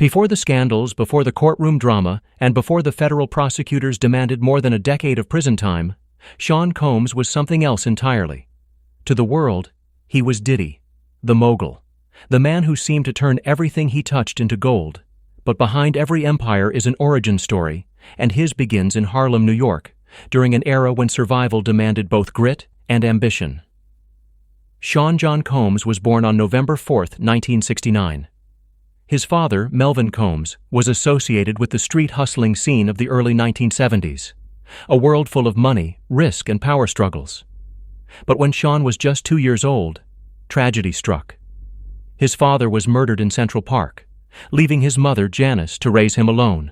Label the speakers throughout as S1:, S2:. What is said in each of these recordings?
S1: Before the scandals, before the courtroom drama, and before the federal prosecutors demanded more than a decade of prison time, Sean Combs was something else entirely. To the world, he was Diddy, the mogul, the man who seemed to turn everything he touched into gold. But behind every empire is an origin story, and his begins in Harlem, New York, during an era when survival demanded both grit and ambition. Sean John Combs was born on November 4, 1969. His father, Melvin Combs, was associated with the street hustling scene of the early 1970s, a world full of money, risk, and power struggles. But when Sean was just 2 years old, tragedy struck. His father was murdered in Central Park, leaving his mother, Janice, to raise him alone.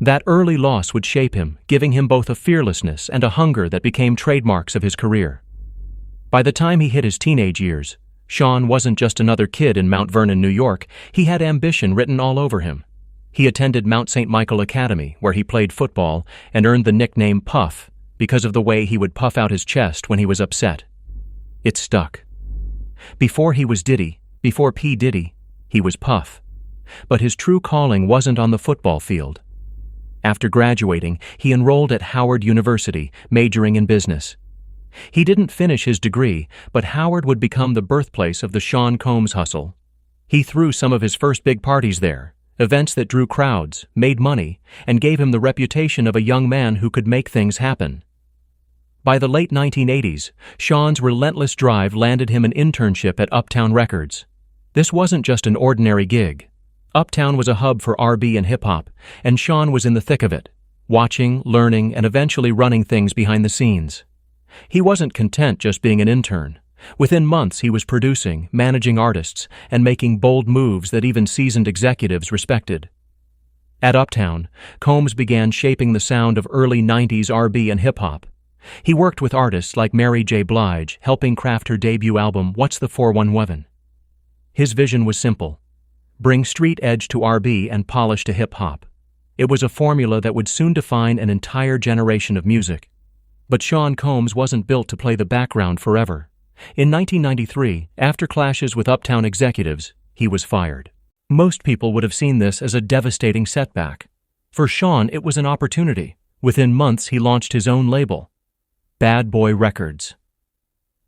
S1: That early loss would shape him, giving him both a fearlessness and a hunger that became trademarks of his career. By the time he hit his teenage years, Sean wasn't just another kid in Mount Vernon, New York. He had ambition written all over him. He attended Mount St. Michael Academy, where he played football and earned the nickname Puff because of the way he would puff out his chest when he was upset. It stuck. Before he was Diddy, before P. Diddy, he was Puff. But his true calling wasn't on the football field. After graduating, he enrolled at Howard University, majoring in business. He didn't finish his degree, but Howard would become the birthplace of the Sean Combs hustle. He threw some of his first big parties there, events that drew crowds, made money, and gave him the reputation of a young man who could make things happen. By the late 1980s, Sean's relentless drive landed him an internship at Uptown Records. This wasn't just an ordinary gig. Uptown was a hub for R&B and hip-hop, and Sean was in the thick of it, watching, learning, and eventually running things behind the scenes. He wasn't content just being an intern. Within months, he was producing, managing artists, and making bold moves that even seasoned executives respected. At Uptown, Combs began shaping the sound of early 90s R&B and hip-hop. He worked with artists like Mary J. Blige, helping craft her debut album, What's the 411? His vision was simple: bring street edge to R&B and polish to hip-hop. It was a formula that would soon define an entire generation of music. But Sean Combs wasn't built to play the background forever. In 1993, after clashes with Uptown executives, he was fired. Most people would have seen this as a devastating setback. For Sean, it was an opportunity. Within months, he launched his own label, Bad Boy Records.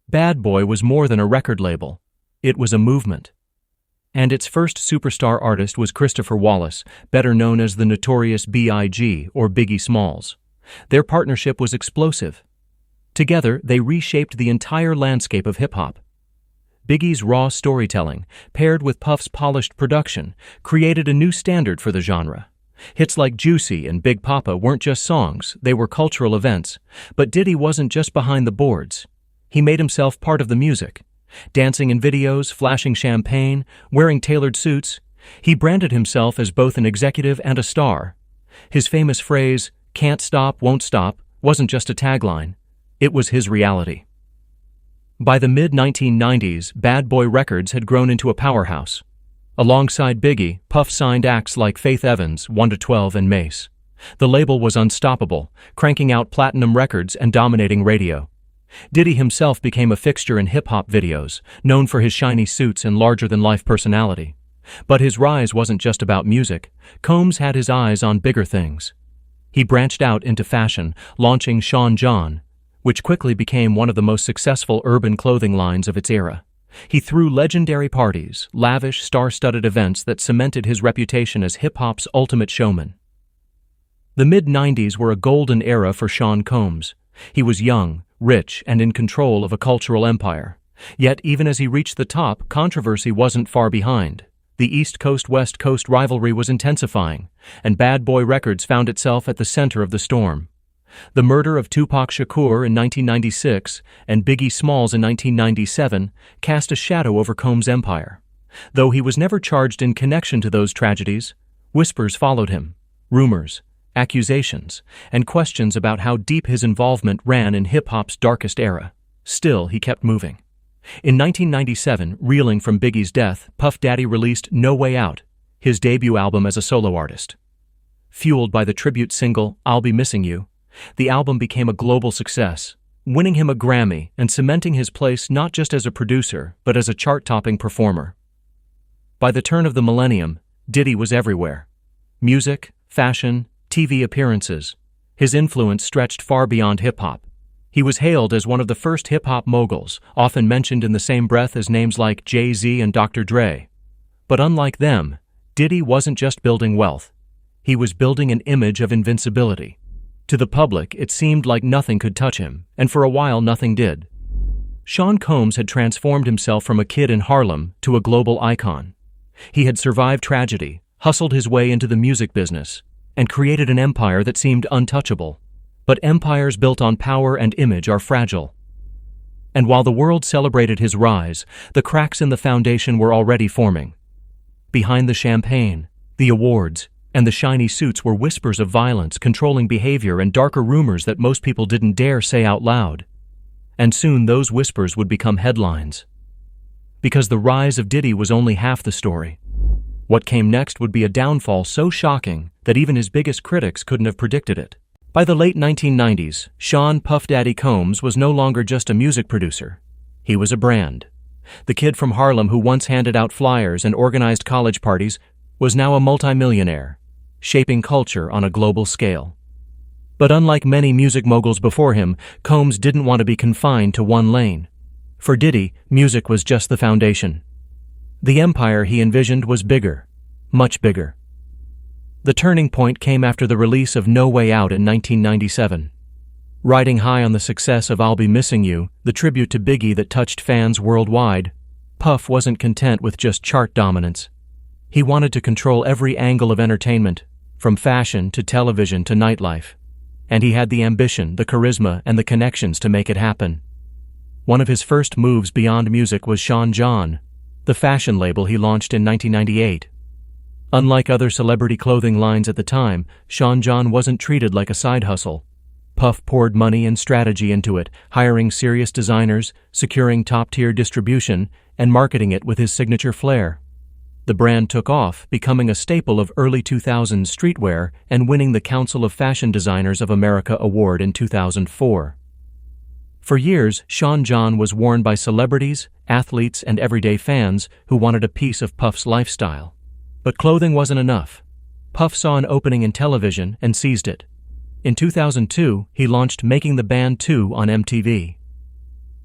S1: Bad Boy was more than a record label. It was a movement. And its first superstar artist was Christopher Wallace, better known as the notorious B.I.G. or Biggie Smalls. Their partnership was explosive. Together, they reshaped the entire landscape of hip-hop. Biggie's raw storytelling, paired with Puff's polished production, created a new standard for the genre. Hits like Juicy and Big Papa weren't just songs, they were cultural events. But Diddy wasn't just behind the boards. He made himself part of the music. Dancing in videos, flashing champagne, wearing tailored suits, he branded himself as both an executive and a star. His famous phrase, "Can't stop, won't stop," wasn't just a tagline. It was his reality. By the mid-1990s, Bad Boy Records had grown into a powerhouse. Alongside Biggie, Puff signed acts like Faith Evans, 1-12, and Mace. The label was unstoppable, cranking out platinum records and dominating radio. Diddy himself became a fixture in hip-hop videos, known for his shiny suits and larger-than-life personality. But his rise wasn't just about music. Combs had his eyes on bigger things. He branched out into fashion, launching Sean John, which quickly became one of the most successful urban clothing lines of its era. He threw legendary parties, lavish, star-studded events that cemented his reputation as hip-hop's ultimate showman. The mid-90s were a golden era for Sean Combs. He was young, rich, and in control of a cultural empire. Yet, even as he reached the top, controversy wasn't far behind. The East Coast-West Coast rivalry was intensifying, and Bad Boy Records found itself at the center of the storm. The murder of Tupac Shakur in 1996 and Biggie Smalls in 1997 cast a shadow over Combs' empire. Though he was never charged in connection to those tragedies, whispers followed him, rumors, accusations, and questions about how deep his involvement ran in hip-hop's darkest era. Still, he kept moving. In 1997, reeling from Biggie's death, Puff Daddy released No Way Out, his debut album as a solo artist. Fueled by the tribute single I'll Be Missing You, the album became a global success, winning him a Grammy and cementing his place not just as a producer, but as a chart-topping performer. By the turn of the millennium, Diddy was everywhere. Music, fashion, TV appearances. His influence stretched far beyond hip-hop. He was hailed as one of the first hip-hop moguls, often mentioned in the same breath as names like Jay-Z and Dr. Dre. But unlike them, Diddy wasn't just building wealth. He was building an image of invincibility. To the public, it seemed like nothing could touch him, and for a while nothing did. Sean Combs had transformed himself from a kid in Harlem to a global icon. He had survived tragedy, hustled his way into the music business, and created an empire that seemed untouchable. But empires built on power and image are fragile. And while the world celebrated his rise, the cracks in the foundation were already forming. Behind the champagne, the awards, and the shiny suits were whispers of violence, controlling behavior, and darker rumors that most people didn't dare say out loud. And soon those whispers would become headlines. Because the rise of Diddy was only half the story. What came next would be a downfall so shocking that even his biggest critics couldn't have predicted it. By the late 1990s, Sean "Puff Daddy" Combs was no longer just a music producer. He was a brand. The kid from Harlem who once handed out flyers and organized college parties was now a multimillionaire, shaping culture on a global scale. But unlike many music moguls before him, Combs didn't want to be confined to one lane. For Diddy, music was just the foundation. The empire he envisioned was bigger, much bigger. The turning point came after the release of No Way Out in 1997. Riding high on the success of I'll Be Missing You, the tribute to Biggie that touched fans worldwide, Puff wasn't content with just chart dominance. He wanted to control every angle of entertainment, from fashion to television to nightlife. And he had the ambition, the charisma, and the connections to make it happen. One of his first moves beyond music was Sean John, the fashion label he launched in 1998. Unlike other celebrity clothing lines at the time, Sean John wasn't treated like a side hustle. Puff poured money and strategy into it, hiring serious designers, securing top-tier distribution, and marketing it with his signature flair. The brand took off, becoming a staple of early 2000s streetwear and winning the Council of Fashion Designers of America award in 2004. For years, Sean John was worn by celebrities, athletes, and everyday fans who wanted a piece of Puff's lifestyle. But clothing wasn't enough. Puff saw an opening in television and seized it. In 2002, he launched Making the Band 2 on MTV.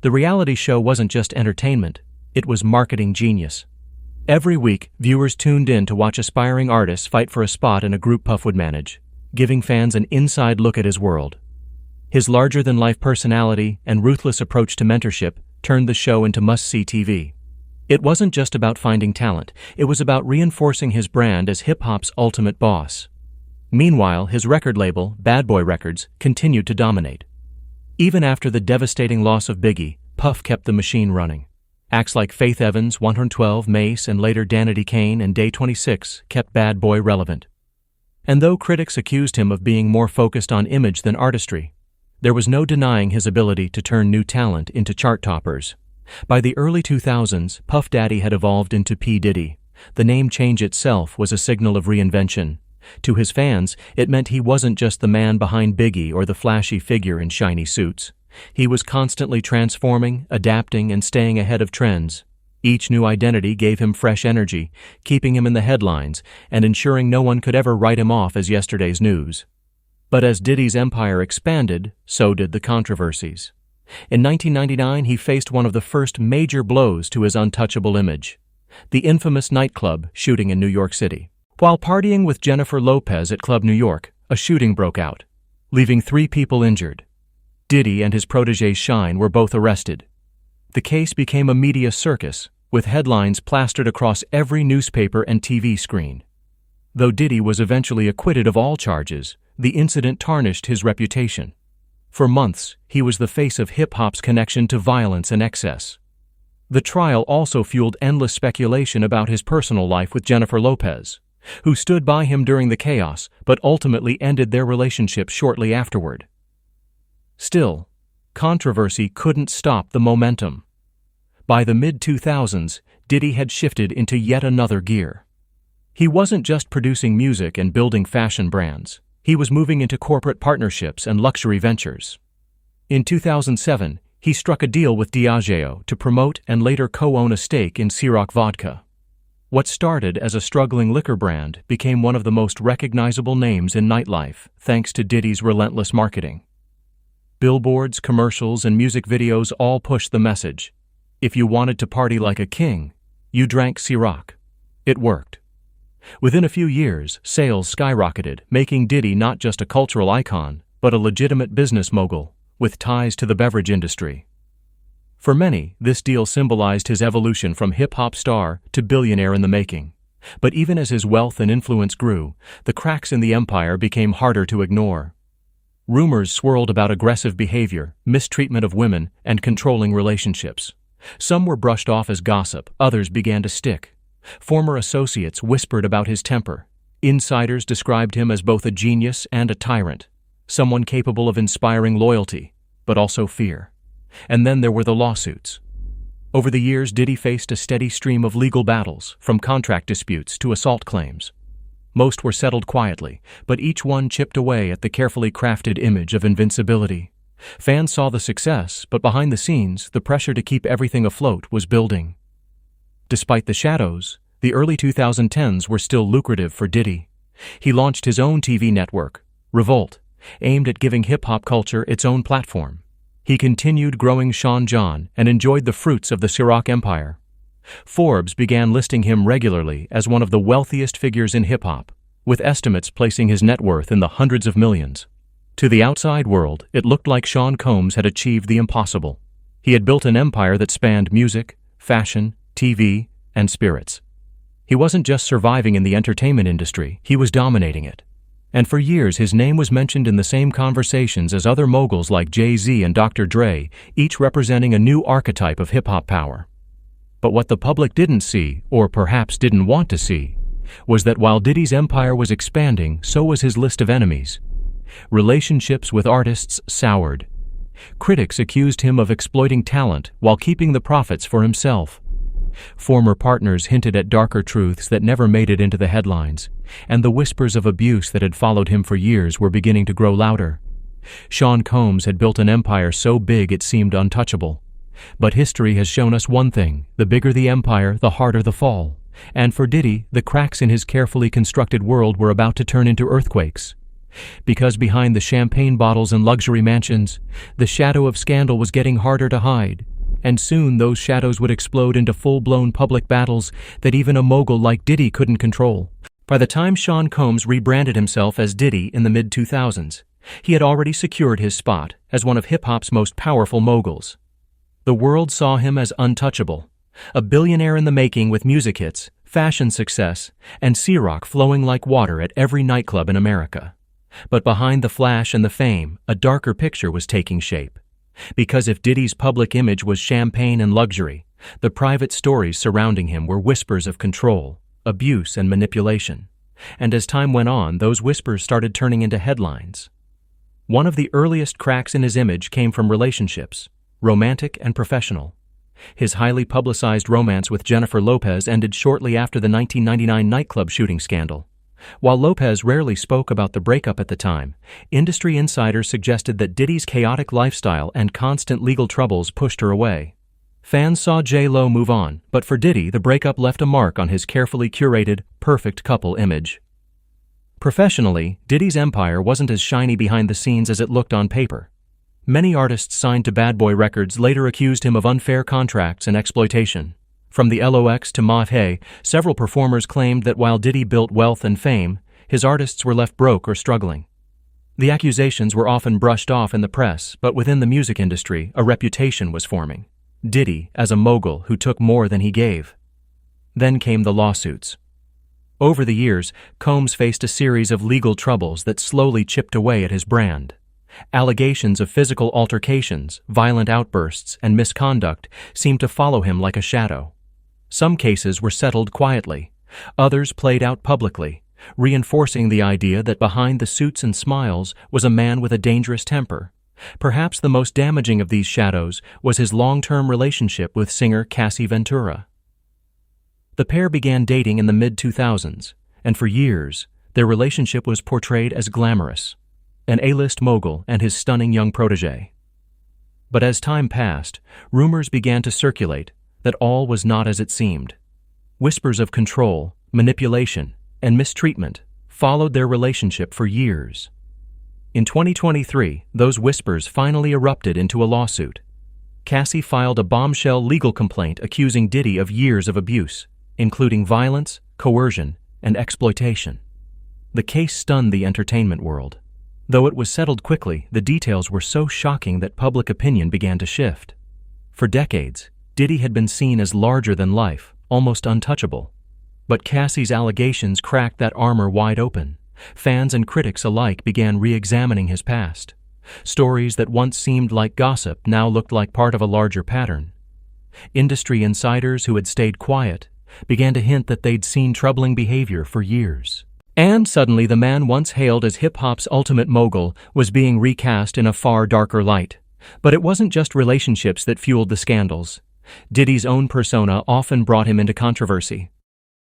S1: The reality show wasn't just entertainment, it was marketing genius. Every week, viewers tuned in to watch aspiring artists fight for a spot in a group Puff would manage, giving fans an inside look at his world. His larger-than-life personality and ruthless approach to mentorship turned the show into must-see TV. It wasn't just about finding talent, it was about reinforcing his brand as hip-hop's ultimate boss. Meanwhile, his record label, Bad Boy Records, continued to dominate. Even after the devastating loss of Biggie, Puff kept the machine running. Acts like Faith Evans, 112, Mace, and later Danity Kane and Day 26 kept Bad Boy relevant. And though critics accused him of being more focused on image than artistry, there was no denying his ability to turn new talent into chart toppers. By the early 2000s, Puff Daddy had evolved into P. Diddy. The name change itself was a signal of reinvention. To his fans, it meant he wasn't just the man behind Biggie or the flashy figure in shiny suits. He was constantly transforming, adapting, and staying ahead of trends. Each new identity gave him fresh energy, keeping him in the headlines and ensuring no one could ever write him off as yesterday's news. But as Diddy's empire expanded, so did the controversies. In 1999, he faced one of the first major blows to his untouchable image, the infamous nightclub shooting in New York City. While partying with Jennifer Lopez at Club New York, a shooting broke out, leaving 3 people injured. Diddy and his protege Shine were both arrested. The case became a media circus, with headlines plastered across every newspaper and TV screen. Though Diddy was eventually acquitted of all charges, the incident tarnished his reputation. For months, he was the face of hip-hop's connection to violence and excess. The trial also fueled endless speculation about his personal life with Jennifer Lopez, who stood by him during the chaos but ultimately ended their relationship shortly afterward. Still, controversy couldn't stop the momentum. By the mid-2000s, Diddy had shifted into yet another gear. He wasn't just producing music and building fashion brands. He was moving into corporate partnerships and luxury ventures. In 2007, he struck a deal with Diageo to promote and later co-own a stake in Ciroc Vodka. What started as a struggling liquor brand became one of the most recognizable names in nightlife, thanks to Diddy's relentless marketing. Billboards, commercials, and music videos all pushed the message. If you wanted to party like a king, you drank Ciroc. It worked. Within a few years, sales skyrocketed, making Diddy not just a cultural icon, but a legitimate business mogul, with ties to the beverage industry. For many, this deal symbolized his evolution from hip-hop star to billionaire in the making. But even as his wealth and influence grew, the cracks in the empire became harder to ignore. Rumors swirled about aggressive behavior, mistreatment of women, and controlling relationships. Some were brushed off as gossip, others began to stick. Former associates whispered about his temper. Insiders described him as both a genius and a tyrant, someone capable of inspiring loyalty, but also fear. And then there were the lawsuits. Over the years, Diddy faced a steady stream of legal battles, from contract disputes to assault claims. Most were settled quietly, but each one chipped away at the carefully crafted image of invincibility. Fans saw the success, but behind the scenes, the pressure to keep everything afloat was building. Despite the shadows, the early 2010s were still lucrative for Diddy. He launched his own TV network, Revolt, aimed at giving hip-hop culture its own platform. He continued growing Sean John and enjoyed the fruits of the Ciroc empire. Forbes began listing him regularly as one of the wealthiest figures in hip-hop, with estimates placing his net worth in the hundreds of millions. To the outside world, it looked like Sean Combs had achieved the impossible. He had built an empire that spanned music, fashion, TV, and spirits. He wasn't just surviving in the entertainment industry, he was dominating it. And for years his name was mentioned in the same conversations as other moguls like Jay-Z and Dr. Dre, each representing a new archetype of hip-hop power. But what the public didn't see, or perhaps didn't want to see, was that while Diddy's empire was expanding, so was his list of enemies. Relationships with artists soured. Critics accused him of exploiting talent while keeping the profits for himself. Former partners hinted at darker truths that never made it into the headlines, and the whispers of abuse that had followed him for years were beginning to grow louder. Sean Combs had built an empire so big it seemed untouchable. But history has shown us one thing: the bigger the empire, the harder the fall. And for Diddy, the cracks in his carefully constructed world were about to turn into earthquakes. Because behind the champagne bottles and luxury mansions, the shadow of scandal was getting harder to hide. And soon those shadows would explode into full-blown public battles that even a mogul like Diddy couldn't control. By the time Sean Combs rebranded himself as Diddy in the mid-2000s, he had already secured his spot as one of hip-hop's most powerful moguls. The world saw him as untouchable, a billionaire in the making with music hits, fashion success, and Ciroc flowing like water at every nightclub in America. But behind the flash and the fame, a darker picture was taking shape. Because if Diddy's public image was champagne and luxury, the private stories surrounding him were whispers of control, abuse, and manipulation. And as time went on, those whispers started turning into headlines. One of the earliest cracks in his image came from relationships, romantic and professional. His highly publicized romance with Jennifer Lopez ended shortly after the 1999 nightclub shooting scandal. While Lopez rarely spoke about the breakup at the time, industry insiders suggested that Diddy's chaotic lifestyle and constant legal troubles pushed her away. Fans saw J.Lo move on, but for Diddy, the breakup left a mark on his carefully curated, perfect couple image. Professionally, Diddy's empire wasn't as shiny behind the scenes as it looked on paper. Many artists signed to Bad Boy Records later accused him of unfair contracts and exploitation. From the LOX to Mafhe, several performers claimed that while Diddy built wealth and fame, his artists were left broke or struggling. The accusations were often brushed off in the press, but within the music industry, a reputation was forming. Diddy as a mogul who took more than he gave. Then came the lawsuits. Over the years, Combs faced a series of legal troubles that slowly chipped away at his brand. Allegations of physical altercations, violent outbursts, and misconduct seemed to follow him like a shadow. Some cases were settled quietly, others played out publicly, reinforcing the idea that behind the suits and smiles was a man with a dangerous temper. Perhaps the most damaging of these shadows was his long-term relationship with singer Cassie Ventura. The pair began dating in the mid-2000s, and for years, their relationship was portrayed as glamorous, an A-list mogul and his stunning young protege. But as time passed, rumors began to circulate that all was not as it seemed. Whispers of control, manipulation, and mistreatment followed their relationship for years. In 2023, those whispers finally erupted into a lawsuit. Cassie filed a bombshell legal complaint accusing Diddy of years of abuse, including violence, coercion, and exploitation. The case stunned the entertainment world. Though it was settled quickly, the details were so shocking that public opinion began to shift. For decades, Diddy had been seen as larger than life, almost untouchable. But Cassie's allegations cracked that armor wide open. Fans and critics alike began re-examining his past. Stories that once seemed like gossip now looked like part of a larger pattern. Industry insiders who had stayed quiet began to hint that they'd seen troubling behavior for years. And suddenly the man once hailed as hip-hop's ultimate mogul was being recast in a far darker light. But it wasn't just relationships that fueled the scandals. Diddy's own persona often brought him into controversy.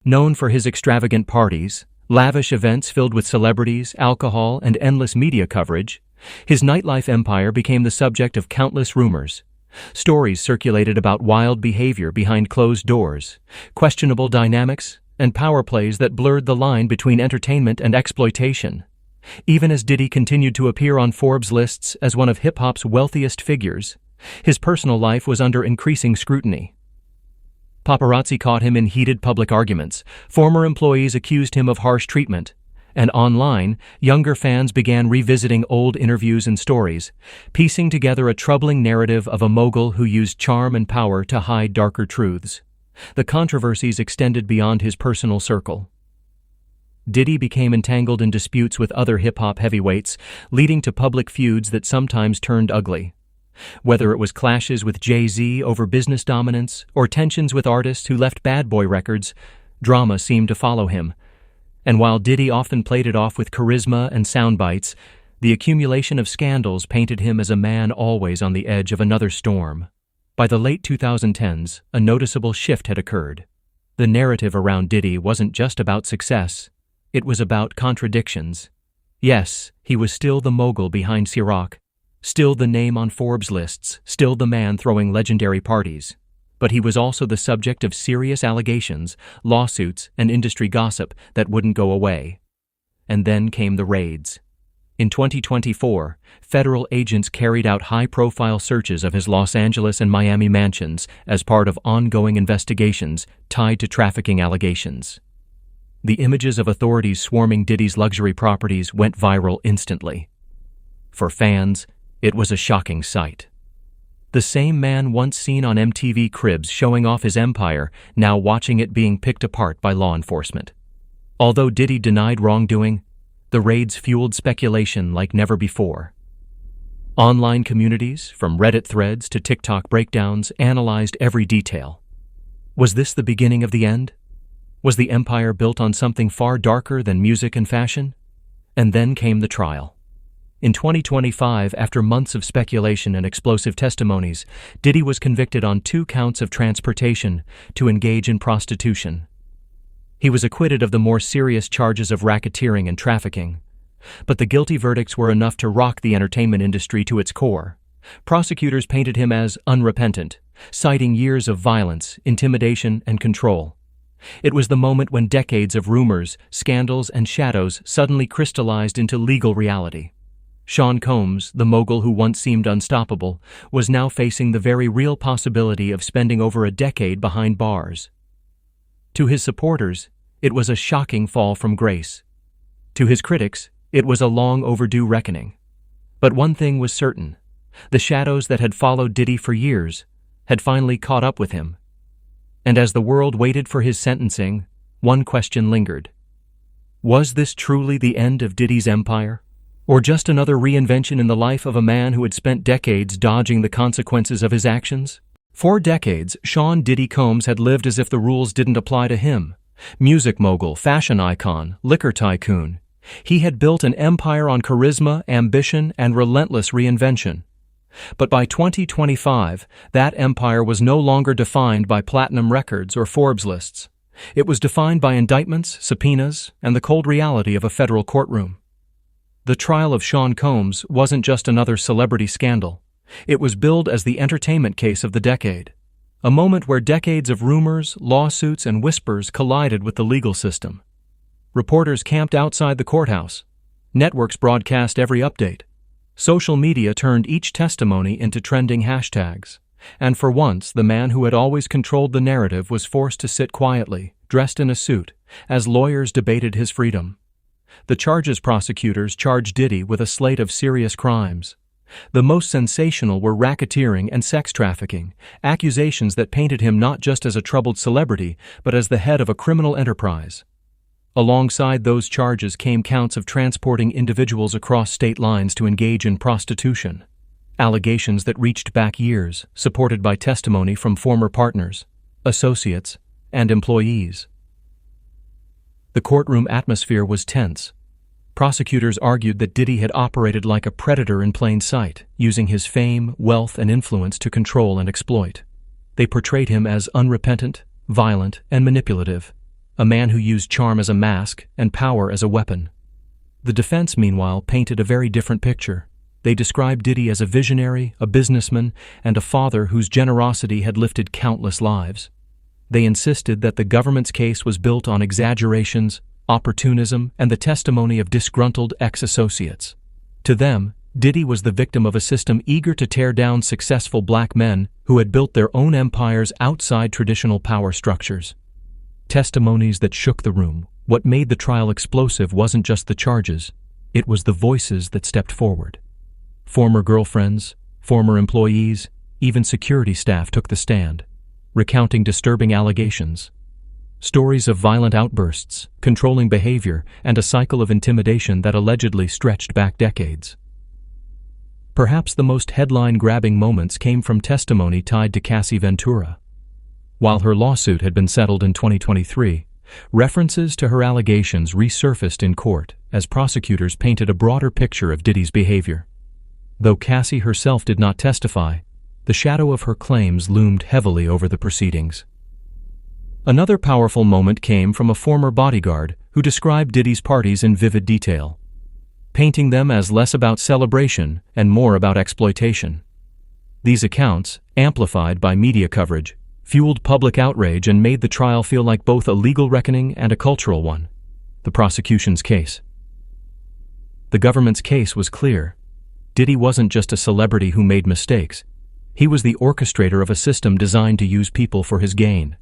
S1: Known for his extravagant parties, lavish events filled with celebrities, alcohol, and endless media coverage, his nightlife empire became the subject of countless rumors. Stories circulated about wild behavior behind closed doors, questionable dynamics, and power plays that blurred the line between entertainment and exploitation. Even as Diddy continued to appear on Forbes lists as one of hip-hop's wealthiest figures, his personal life was under increasing scrutiny. Paparazzi caught him in heated public arguments, former employees accused him of harsh treatment, and online, younger fans began revisiting old interviews and stories, piecing together a troubling narrative of a mogul who used charm and power to hide darker truths. The controversies extended beyond his personal circle. Diddy became entangled in disputes with other hip-hop heavyweights, leading to public feuds that sometimes turned ugly. Whether it was clashes with Jay-Z over business dominance or tensions with artists who left bad boy records, drama seemed to follow him. And while Diddy often played it off with charisma and sound bites, the accumulation of scandals painted him as a man always on the edge of another storm. By the late 2010s, a noticeable shift had occurred. The narrative around Diddy wasn't just about success, it was about contradictions. Yes, he was still the mogul behind Ciroc, still the name on Forbes lists, still the man throwing legendary parties. But he was also the subject of serious allegations, lawsuits, and industry gossip that wouldn't go away. And then came the raids. In 2024, federal agents carried out high-profile searches of his Los Angeles and Miami mansions as part of ongoing investigations tied to trafficking allegations. The images of authorities swarming Diddy's luxury properties went viral instantly. For fans, it was a shocking sight. The same man once seen on MTV Cribs showing off his empire, now watching it being picked apart by law enforcement. Although Diddy denied wrongdoing, the raids fueled speculation like never before. Online communities, from Reddit threads to TikTok breakdowns, analyzed every detail. Was this the beginning of the end? Was the empire built on something far darker than music and fashion? And then came the trial. In 2025, after months of speculation and explosive testimonies, Diddy was convicted on 2 counts of transportation to engage in prostitution. He was acquitted of the more serious charges of racketeering and trafficking. But the guilty verdicts were enough to rock the entertainment industry to its core. Prosecutors painted him as unrepentant, citing years of violence, intimidation, and control. It was the moment when decades of rumors, scandals, and shadows suddenly crystallized into legal reality. Sean Combs, the mogul who once seemed unstoppable, was now facing the very real possibility of spending over a decade behind bars. To his supporters, it was a shocking fall from grace. To his critics, it was a long overdue reckoning. But one thing was certain: the shadows that had followed Diddy for years had finally caught up with him. And as the world waited for his sentencing, one question lingered. Was this truly the end of Diddy's empire? Or just another reinvention in the life of a man who had spent decades dodging the consequences of his actions? For decades, Sean "Diddy" Combs had lived as if the rules didn't apply to him. Music mogul, fashion icon, liquor tycoon. He had built an empire on charisma, ambition, and relentless reinvention. But by 2025, that empire was no longer defined by platinum records or Forbes lists. It was defined by indictments, subpoenas, and the cold reality of a federal courtroom. The trial of Sean Combs wasn't just another celebrity scandal. It was billed as the entertainment case of the decade. A moment where decades of rumors, lawsuits, and whispers collided with the legal system. Reporters camped outside the courthouse. Networks broadcast every update. Social media turned each testimony into trending hashtags. And for once, the man who had always controlled the narrative was forced to sit quietly, dressed in a suit, as lawyers debated his freedom. The prosecutors charged Diddy with a slate of serious crimes. The most sensational were racketeering and sex trafficking, accusations that painted him not just as a troubled celebrity, but as the head of a criminal enterprise. Alongside those charges came counts of transporting individuals across state lines to engage in prostitution. Allegations that reached back years, supported by testimony from former partners, associates, and employees. The courtroom atmosphere was tense. Prosecutors argued that Diddy had operated like a predator in plain sight, using his fame, wealth, and influence to control and exploit. They portrayed him as unrepentant, violent, and manipulative, a man who used charm as a mask and power as a weapon. The defense, meanwhile, painted a very different picture. They described Diddy as a visionary, a businessman, and a father whose generosity had lifted countless lives. They insisted that the government's case was built on exaggerations, opportunism, and the testimony of disgruntled ex-associates. To them, Diddy was the victim of a system eager to tear down successful black men who had built their own empires outside traditional power structures. Testimonies that shook the room. What made the trial explosive wasn't just the charges, it was the voices that stepped forward. Former girlfriends, former employees, even security staff took the stand, recounting disturbing allegations. Stories of violent outbursts, controlling behavior, and a cycle of intimidation that allegedly stretched back decades. Perhaps the most headline-grabbing moments came from testimony tied to Cassie Ventura. While her lawsuit had been settled in 2023, references to her allegations resurfaced in court as prosecutors painted a broader picture of Diddy's behavior. Though Cassie herself did not testify, the shadow of her claims loomed heavily over the proceedings. Another powerful moment came from a former bodyguard who described Diddy's parties in vivid detail, painting them as less about celebration and more about exploitation. These accounts, amplified by media coverage, fueled public outrage and made the trial feel like both a legal reckoning and a cultural one. The prosecution's case. The government's case was clear. Diddy wasn't just a celebrity who made mistakes. He was the orchestrator of a system designed to use people for his gain.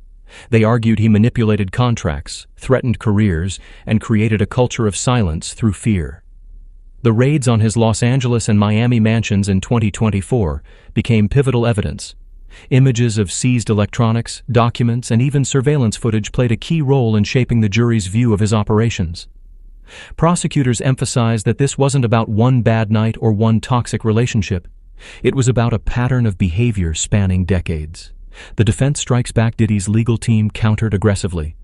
S1: They argued he manipulated contracts, threatened careers, and created a culture of silence through fear. The raids on his Los Angeles and Miami mansions in 2024 became pivotal evidence. Images of seized electronics, documents, and even surveillance footage played a key role in shaping the jury's view of his operations. Prosecutors emphasized that this wasn't about one bad night or one toxic relationship. It was about a pattern of behavior spanning decades. The defense strikes back. Diddy's legal team countered aggressively.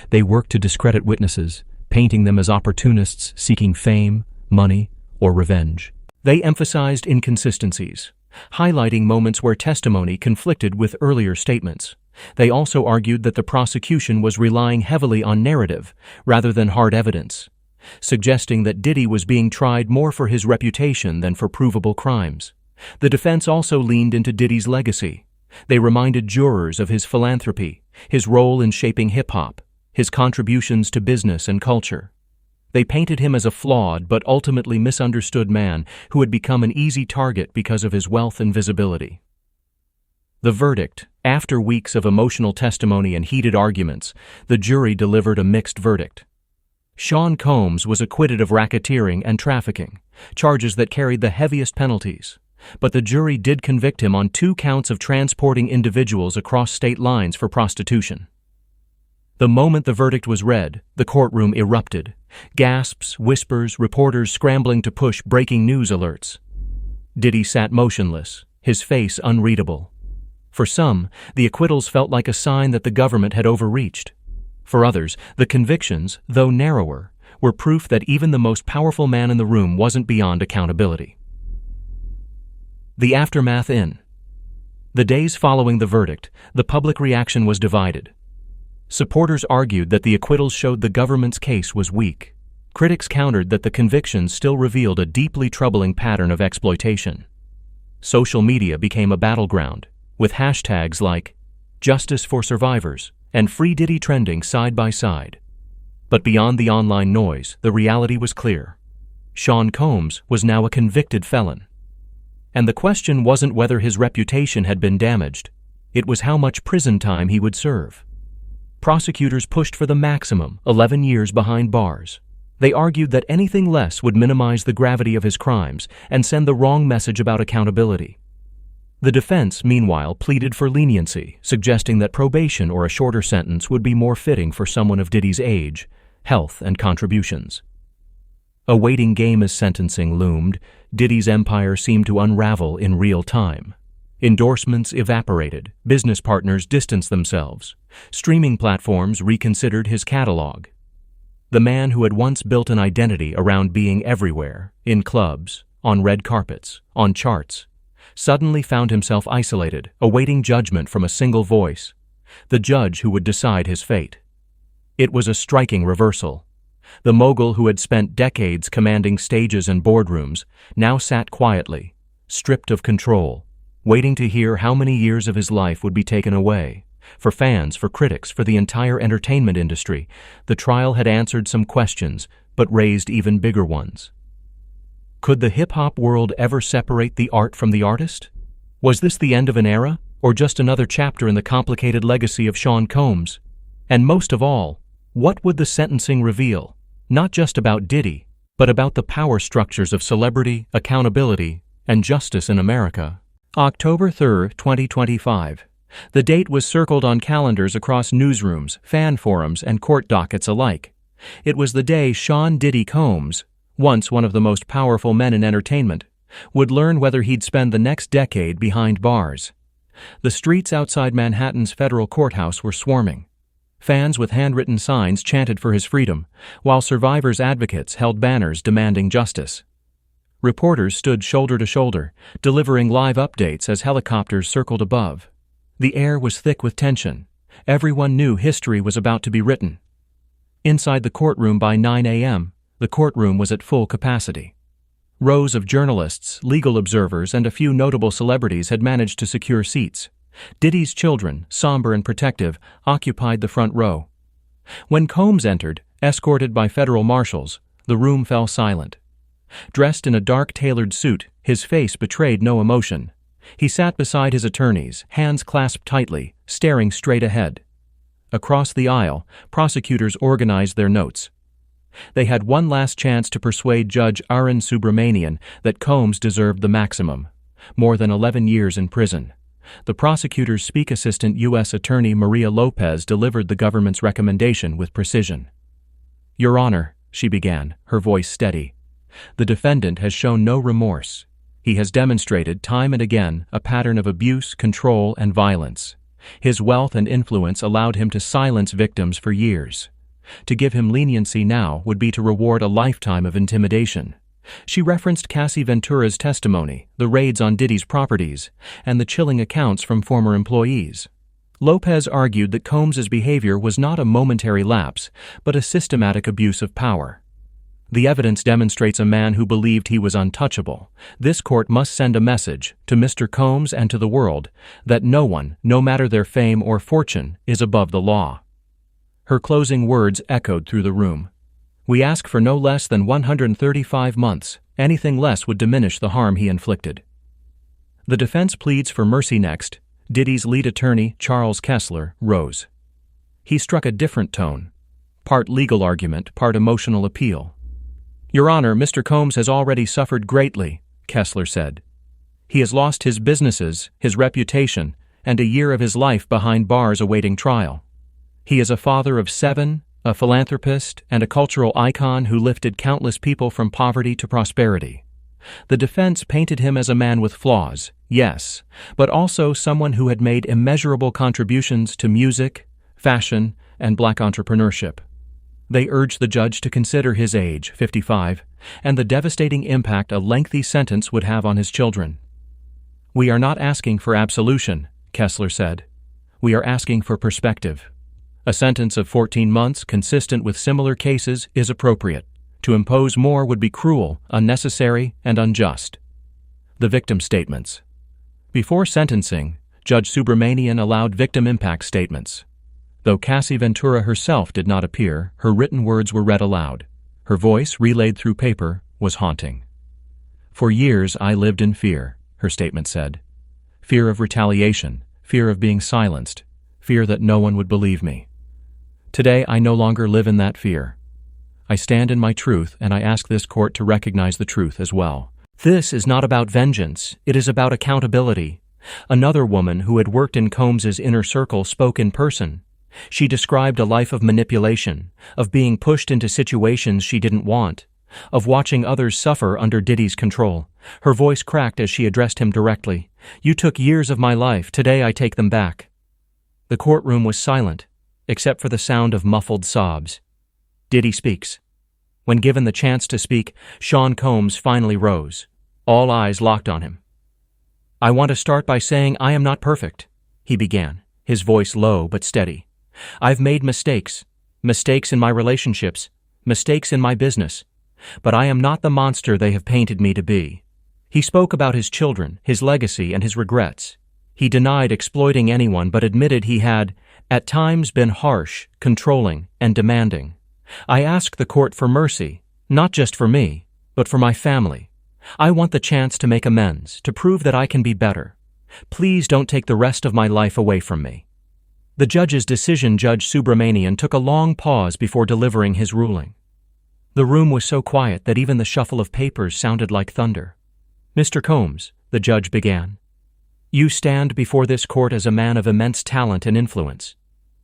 S1: They worked to discredit witnesses, painting them as opportunists seeking fame, money, or revenge. They emphasized inconsistencies, highlighting moments where testimony conflicted with earlier statements. They also argued that the prosecution was relying heavily on narrative rather than hard evidence, suggesting that Diddy was being tried more for his reputation than for provable crimes. The defense also leaned into Diddy's legacy. They reminded jurors of his philanthropy, his role in shaping hip-hop, his contributions to business and culture. They painted him as a flawed but ultimately misunderstood man who had become an easy target because of his wealth and visibility. The verdict. After weeks of emotional testimony and heated arguments, the jury delivered a mixed verdict. Sean Combs was acquitted of racketeering and trafficking, charges that carried the heaviest penalties. But the jury did convict him on 2 counts of transporting individuals across state lines for prostitution. The moment the verdict was read, the courtroom erupted. Gasps, whispers, reporters scrambling to push breaking news alerts. Diddy sat motionless, his face unreadable. For some, the acquittals felt like a sign that the government had overreached. For others, the convictions, though narrower, were proof that even the most powerful man in the room wasn't beyond accountability. The aftermath. In the days following the verdict, the public reaction was divided. Supporters argued that the acquittals showed the government's case was weak. Critics countered that the convictions still revealed a deeply troubling pattern of exploitation. Social media became a battleground, with hashtags like justice for survivors, and free Diddy trending side by side. But beyond the online noise, the reality was clear. Sean Combs was now a convicted felon. And the question wasn't whether his reputation had been damaged. It was how much prison time he would serve. Prosecutors pushed for the maximum, 11 years behind bars. They argued that anything less would minimize the gravity of his crimes and send the wrong message about accountability. The defense, meanwhile, pleaded for leniency, suggesting that probation or a shorter sentence would be more fitting for someone of Diddy's age, health, and contributions. A waiting game as sentencing loomed, Diddy's empire seemed to unravel in real time. Endorsements evaporated, business partners distanced themselves, streaming platforms reconsidered his catalog. The man who had once built an identity around being everywhere, in clubs, on red carpets, on charts, suddenly found himself isolated, awaiting judgment from a single voice, the judge who would decide his fate. It was a striking reversal. The mogul who had spent decades commanding stages and boardrooms now sat quietly, stripped of control, waiting to hear how many years of his life would be taken away. For fans, for critics, for the entire entertainment industry, the trial had answered some questions, but raised even bigger ones. Could the hip-hop world ever separate the art from the artist? Was this the end of an era, or just another chapter in the complicated legacy of Sean Combs? And most of all, what would the sentencing reveal? Not just about Diddy, but about the power structures of celebrity, accountability, and justice in America. October 3, 2025. The date was circled on calendars across newsrooms, fan forums, and court dockets alike. It was the day Sean Diddy Combs, once one of the most powerful men in entertainment, would learn whether he'd spend the next decade behind bars. The streets outside Manhattan's federal courthouse were swarming. Fans with handwritten signs chanted for his freedom, while survivors' advocates held banners demanding justice. Reporters stood shoulder to shoulder, delivering live updates as helicopters circled above. The air was thick with tension. Everyone knew history was about to be written. Inside the courtroom by 9 a.m., the courtroom was at full capacity. Rows of journalists, legal observers, and a few notable celebrities had managed to secure seats. Diddy's children, somber and protective, occupied the front row. When Combs entered, escorted by federal marshals, the room fell silent. Dressed in a dark tailored suit, his face betrayed no emotion. He sat beside his attorneys, hands clasped tightly, staring straight ahead. Across the aisle, prosecutors organized their notes. They had one last chance to persuade Judge Arun Subramanian that Combs deserved the maximum, more than 11 years in prison. The prosecutor's speak assistant U.S. Attorney Maria Lopez delivered the government's recommendation with precision. "Your Honor," she began, her voice steady, "the defendant has shown no remorse. He has demonstrated time and again a pattern of abuse, control, and violence. His wealth and influence allowed him to silence victims for years. To give him leniency now would be to reward a lifetime of intimidation." She referenced Cassie Ventura's testimony, the raids on Diddy's properties, and the chilling accounts from former employees. Lopez argued that Combs's behavior was not a momentary lapse, but a systematic abuse of power. "The evidence demonstrates a man who believed he was untouchable. This court must send a message, to Mr. Combs and to the world, that no one, no matter their fame or fortune, is above the law." Her closing words echoed through the room. "We ask for no less than 135 months. Anything less would diminish the harm he inflicted." The defense pleads for mercy next. Diddy's lead attorney, Charles Kessler, rose. He struck a different tone, part legal argument, part emotional appeal. "Your Honor, Mr. Combs has already suffered greatly," Kessler said. "He has lost his businesses, his reputation, and a year of his life behind bars awaiting trial. He is a father of 7, a philanthropist, and a cultural icon who lifted countless people from poverty to prosperity. The defense painted him as a man with flaws, yes, but also someone who had made immeasurable contributions to music, fashion, and black entrepreneurship. They urged the judge to consider his age, 55, and the devastating impact a lengthy sentence would have on his children. "We are not asking for absolution," Kessler said. "We are asking for perspective. A sentence of 14 months, consistent with similar cases, is appropriate. To impose more would be cruel, unnecessary, and unjust." The victim statements. Before sentencing, Judge Subramanian allowed victim impact statements. Though Cassie Ventura herself did not appear, her written words were read aloud. Her voice, relayed through paper, was haunting. "For years I lived in fear," her statement said. "Fear of retaliation, fear of being silenced, fear that no one would believe me. Today I no longer live in that fear. I stand in my truth, and I ask this court to recognize the truth as well." This is not about vengeance, it is about accountability. Another woman who had worked in Combs's inner circle spoke in person. She described a life of manipulation, of being pushed into situations she didn't want, of watching others suffer under Diddy's control. Her voice cracked as she addressed him directly. "You took years of my life, today I take them back." The courtroom was silent, except for the sound of muffled sobs. Diddy speaks. When given the chance to speak, Sean Combs finally rose. All eyes locked on him. "I want to start by saying I am not perfect," he began, his voice low but steady. "I've made mistakes in my relationships, mistakes in my business, but I am not the monster they have painted me to be." He spoke about his children, his legacy, and his regrets. He denied exploiting anyone but admitted he had, at times, been harsh, controlling, and demanding. "I ask the court for mercy, not just for me, but for my family. I want the chance to make amends, to prove that I can be better. Please don't take the rest of my life away from me." The judge's decision, Judge Subramanian, took a long pause before delivering his ruling. The room was so quiet that even the shuffle of papers sounded like thunder. "Mr. Combs," the judge began, "you stand before this court as a man of immense talent and influence.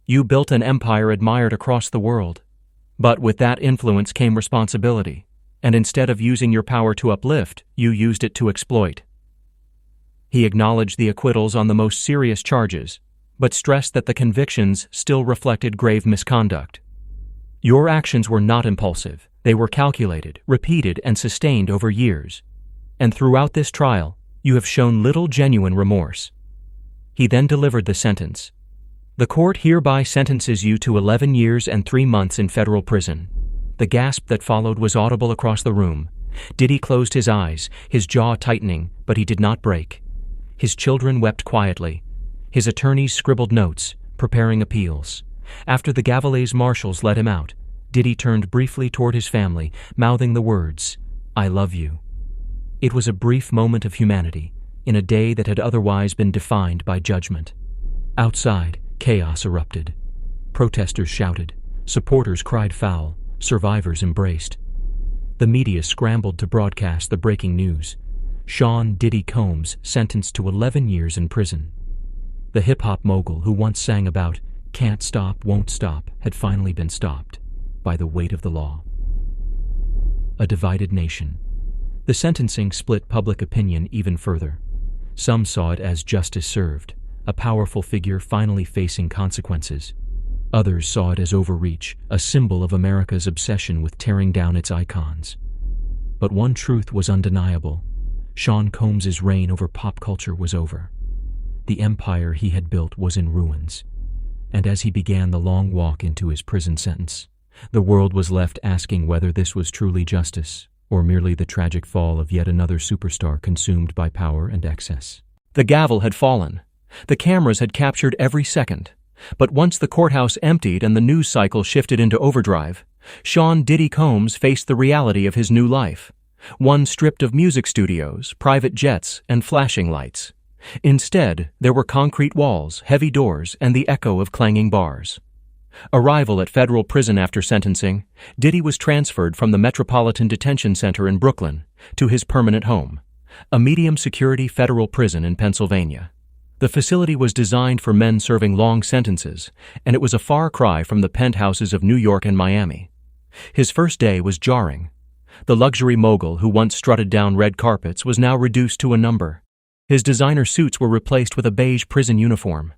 S1: You built an empire admired across the world. But with that influence came responsibility, and instead of using your power to uplift, you used it to exploit." He acknowledged the acquittals on the most serious charges, but stressed that the convictions still reflected grave misconduct. "Your actions were not impulsive. They were calculated, repeated, and sustained over years. And throughout this trial, you have shown little genuine remorse." He then delivered the sentence. "The court hereby sentences you to 11 years and 3 months in federal prison." The gasp that followed was audible across the room. Diddy closed his eyes, his jaw tightening, but he did not break. His children wept quietly. His attorneys scribbled notes, preparing appeals. After the Gavilanes marshals let him out, Diddy turned briefly toward his family, mouthing the words, "I love you." It was a brief moment of humanity, in a day that had otherwise been defined by judgment. Outside, chaos erupted. Protesters shouted, supporters cried foul, survivors embraced. The media scrambled to broadcast the breaking news. Sean "Diddy" Combs sentenced to 11 years in prison. The hip-hop mogul who once sang about "can't stop, won't stop" had finally been stopped by the weight of the law. A divided nation. The sentencing split public opinion even further. Some saw it as justice served, a powerful figure finally facing consequences. Others saw it as overreach, a symbol of America's obsession with tearing down its icons. But one truth was undeniable. Sean Combs's reign over pop culture was over. The empire he had built was in ruins. And as he began the long walk into his prison sentence, the world was left asking whether this was truly justice, or merely the tragic fall of yet another superstar consumed by power and excess. The gavel had fallen. The cameras had captured every second. But once the courthouse emptied and the news cycle shifted into overdrive, Sean "Diddy" Combs faced the reality of his new life. One stripped of music studios, private jets, and flashing lights. Instead, there were concrete walls, heavy doors, and the echo of clanging bars. Arrival at federal prison after sentencing, Diddy was transferred from the Metropolitan Detention Center in Brooklyn to his permanent home, a medium-security federal prison in Pennsylvania. The facility was designed for men serving long sentences, and it was a far cry from the penthouses of New York and Miami. His first day was jarring. The luxury mogul who once strutted down red carpets was now reduced to a number. His designer suits were replaced with a beige prison uniform.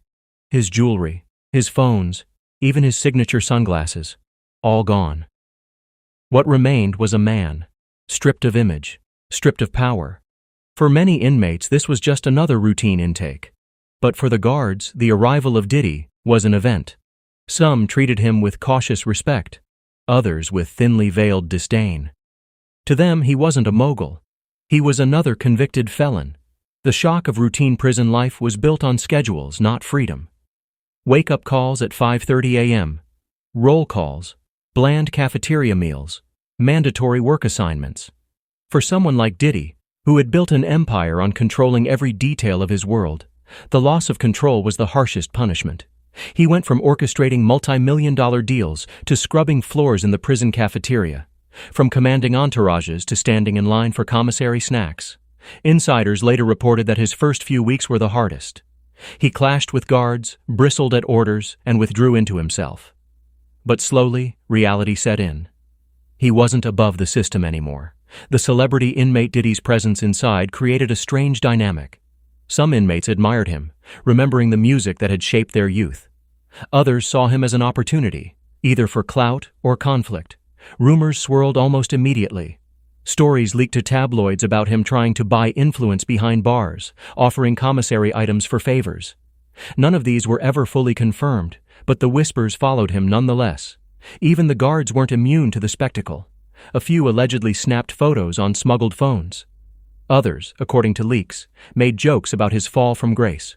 S1: His jewelry, his phones, even his signature sunglasses, all gone. What remained was a man, stripped of image, stripped of power. For many inmates, this was just another routine intake. But for the guards, the arrival of Diddy was an event. Some treated him with cautious respect, others with thinly veiled disdain. To them, he wasn't a mogul. He was another convicted felon, The shock of routine prison life was built on schedules, not freedom. Wake-up calls at 5:30 a.m., roll calls, bland cafeteria meals, mandatory work assignments. For someone like Diddy, who had built an empire on controlling every detail of his world, the loss of control was the harshest punishment. He went from orchestrating multi-million-dollar deals to scrubbing floors in the prison cafeteria, from commanding entourages to standing in line for commissary snacks. Insiders later reported that his first few weeks were the hardest. He clashed with guards, bristled at orders, and withdrew into himself. But slowly, reality set in. He wasn't above the system anymore. The celebrity inmate Diddy's presence inside created a strange dynamic. Some inmates admired him, remembering the music that had shaped their youth. Others saw him as an opportunity, either for clout or conflict. Rumors swirled almost immediately. Stories leaked to tabloids about him trying to buy influence behind bars, offering commissary items for favors. None of these were ever fully confirmed, but the whispers followed him nonetheless. Even the guards weren't immune to the spectacle. A few allegedly snapped photos on smuggled phones. Others, according to leaks, made jokes about his fall from grace.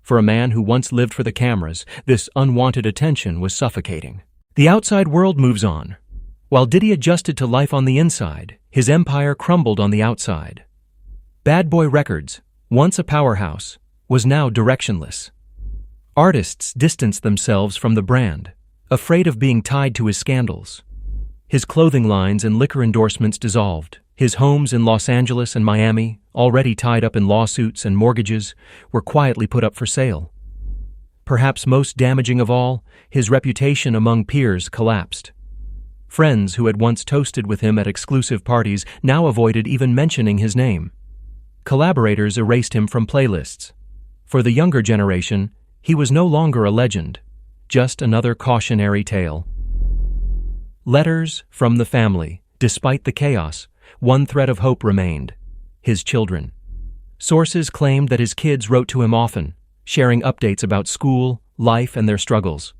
S1: For a man who once lived for the cameras, this unwanted attention was suffocating. The outside world moves on. While Diddy adjusted to life on the inside, his empire crumbled on the outside. Bad Boy Records, once a powerhouse, was now directionless. Artists distanced themselves from the brand, afraid of being tied to his scandals. His clothing lines and liquor endorsements dissolved. His homes in Los Angeles and Miami, already tied up in lawsuits and mortgages, were quietly put up for sale. Perhaps most damaging of all, his reputation among peers collapsed. Friends who had once toasted with him at exclusive parties now avoided even mentioning his name. Collaborators erased him from playlists. For the younger generation, he was no longer a legend, just another cautionary tale. Letters from the family. Despite the chaos, one thread of hope remained: his children. Sources claimed that his kids wrote to him often, sharing updates about school, life, and their struggles.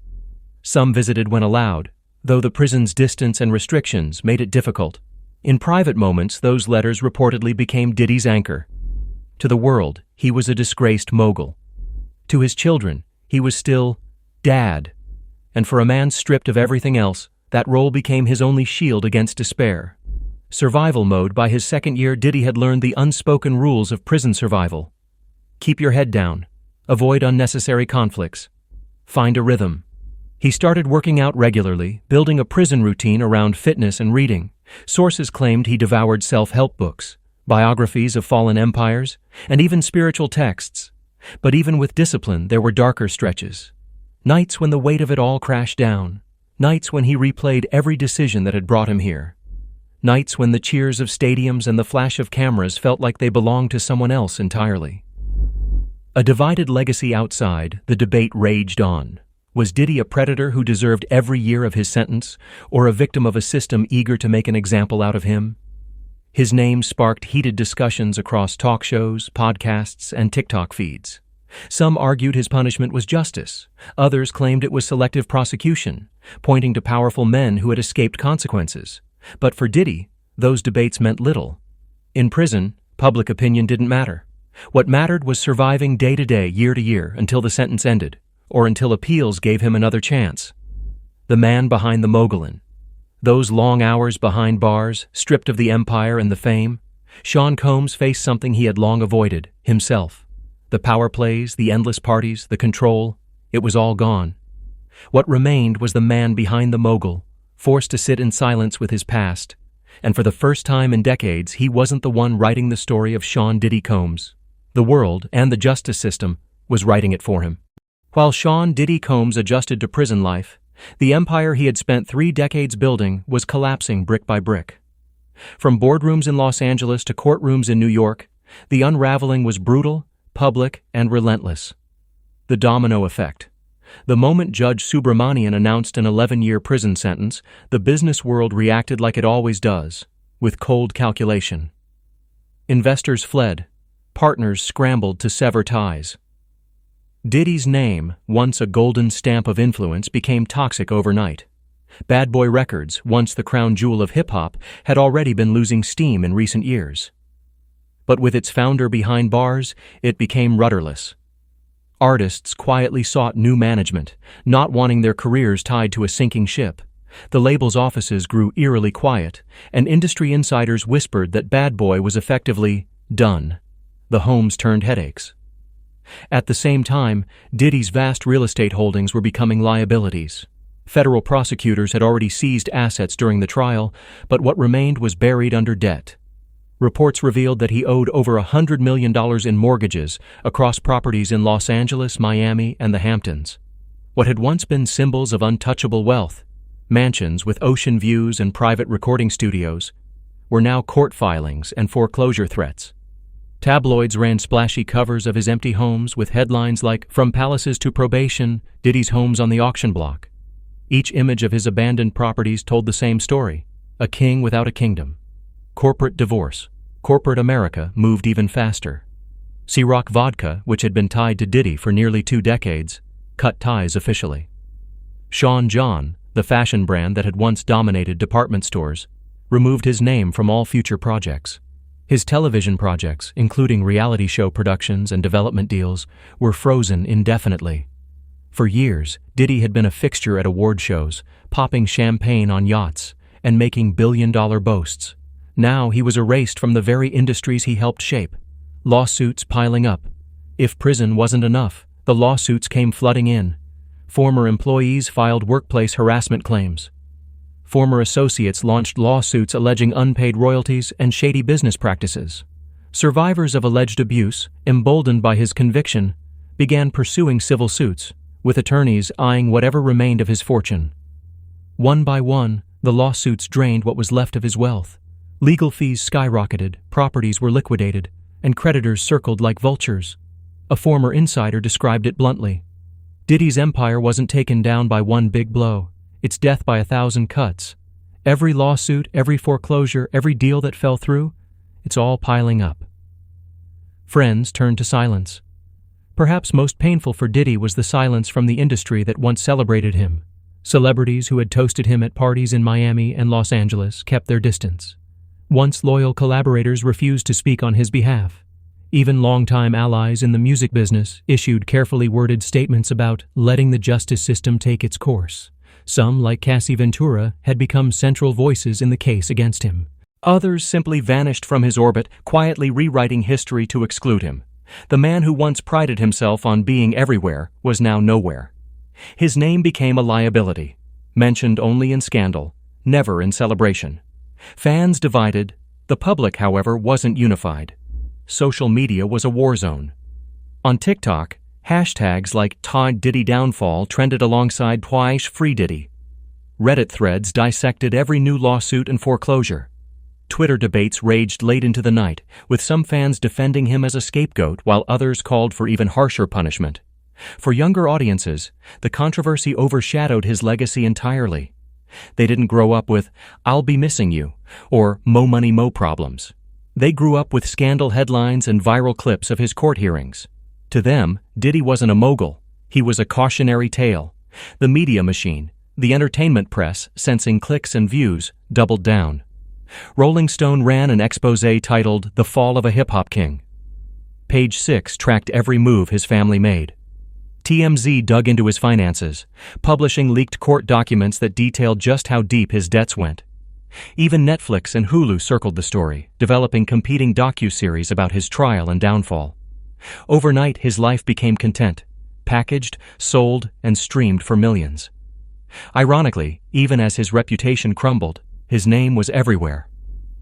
S1: Some visited when allowed, though the prison's distance and restrictions made it difficult. In private moments, those letters reportedly became Diddy's anchor. To the world, he was a disgraced mogul. To his children, he was still Dad. And for a man stripped of everything else, that role became his only shield against despair. Survival mode. By his second year, Diddy had learned the unspoken rules of prison survival. Keep your head down. Avoid unnecessary conflicts. Find a rhythm. He started working out regularly, building a prison routine around fitness and reading. Sources claimed he devoured self-help books, biographies of fallen empires, and even spiritual texts. But even with discipline, there were darker stretches. Nights when the weight of it all crashed down. Nights when he replayed every decision that had brought him here. Nights when the cheers of stadiums and the flash of cameras felt like they belonged to someone else entirely. A divided legacy outside, the debate raged on. Was Diddy a predator who deserved every year of his sentence, or a victim of a system eager to make an example out of him? His name sparked heated discussions across talk shows, podcasts, and TikTok feeds. Some argued his punishment was justice. Others claimed it was selective prosecution, pointing to powerful men who had escaped consequences. But for Diddy, those debates meant little. In prison, public opinion didn't matter. What mattered was surviving day to day, year to year, until the sentence ended, or until appeals gave him another chance. The man behind the mogulin. Those long hours behind bars, stripped of the empire and the fame. Sean Combs faced something he had long avoided, himself. The power plays, the endless parties, the control, it was all gone. What remained was the man behind the mogul, forced to sit in silence with his past. And for the first time in decades, he wasn't the one writing the story of Sean Diddy Combs. The world, and the justice system, was writing it for him. While Sean Diddy Combs adjusted to prison life, the empire he had spent 3 decades building was collapsing brick by brick. From boardrooms in Los Angeles to courtrooms in New York, the unraveling was brutal, public, and relentless. The domino effect. The moment Judge Subramanian announced an 11-year prison sentence, the business world reacted like it always does, with cold calculation. Investors fled. Partners scrambled to sever ties. Diddy's name, once a golden stamp of influence, became toxic overnight. Bad Boy Records, once the crown jewel of hip-hop, had already been losing steam in recent years. But with its founder behind bars, it became rudderless. Artists quietly sought new management, not wanting their careers tied to a sinking ship. The label's offices grew eerily quiet, and industry insiders whispered that Bad Boy was effectively done. The homes turned headaches. At the same time, Diddy's vast real estate holdings were becoming liabilities. Federal prosecutors had already seized assets during the trial, but what remained was buried under debt. Reports revealed that he owed over $100 million in mortgages across properties in Los Angeles, Miami, and the Hamptons. What had once been symbols of untouchable wealth, mansions with ocean views and private recording studios, were now court filings and foreclosure threats. Tabloids ran splashy covers of his empty homes with headlines like, "From Palaces to Probation, Diddy's Homes on the Auction Block." Each image of his abandoned properties told the same story: a king without a kingdom. Corporate divorce. Corporate America moved even faster. Ciroc Vodka, which had been tied to Diddy for nearly 2 decades, cut ties officially. Sean John, the fashion brand that had once dominated department stores, removed his name from all future projects. His television projects, including reality show productions and development deals, were frozen indefinitely. For years, Diddy had been a fixture at award shows, popping champagne on yachts, and making billion-dollar boasts. Now he was erased from the very industries he helped shape. Lawsuits piling up. If prison wasn't enough, the lawsuits came flooding in. Former employees filed workplace harassment claims. Former associates launched lawsuits alleging unpaid royalties and shady business practices. Survivors of alleged abuse, emboldened by his conviction, began pursuing civil suits, with attorneys eyeing whatever remained of his fortune. One by one, the lawsuits drained what was left of his wealth. Legal fees skyrocketed, properties were liquidated, and creditors circled like vultures. A former insider described it bluntly. Diddy's empire wasn't taken down by one big blow, its death by 1,000 cuts. Every lawsuit, every foreclosure, every deal that fell through, it's all piling up. Friends turned to silence. Perhaps most painful for Diddy was the silence from the industry that once celebrated him. Celebrities who had toasted him at parties in Miami and Los Angeles kept their distance. Once loyal collaborators refused to speak on his behalf. Even longtime allies in the music business issued carefully worded statements about letting the justice system take its course. Some, like Cassie Ventura, had become central voices in the case against him. Others simply vanished from his orbit, quietly rewriting history to exclude him. The man who once prided himself on being everywhere was now nowhere. His name became a liability, mentioned only in scandal, never in celebration. Fans divided. The public, however, wasn't unified. Social media was a war zone. On TikTok, hashtags like #ToddDiddyDownfall trended alongside #FreeDiddy. Reddit threads dissected every new lawsuit and foreclosure. Twitter debates raged late into the night, with some fans defending him as a scapegoat while others called for even harsher punishment. For younger audiences, the controversy overshadowed his legacy entirely. They didn't grow up with "I'll be missing you" or "Mo money, mo problems." They grew up with scandal headlines and viral clips of his court hearings. To them, Diddy wasn't a mogul. He was a cautionary tale. The media machine, the entertainment press, sensing clicks and views, doubled down. Rolling Stone ran an exposé titled "The Fall of a Hip-Hop King." Page 6 tracked every move his family made. TMZ dug into his finances, publishing leaked court documents that detailed just how deep his debts went. Even Netflix and Hulu circled the story, developing competing docuseries about his trial and downfall. Overnight, his life became content, packaged, sold, and streamed for millions. Ironically, even as his reputation crumbled, his name was everywhere.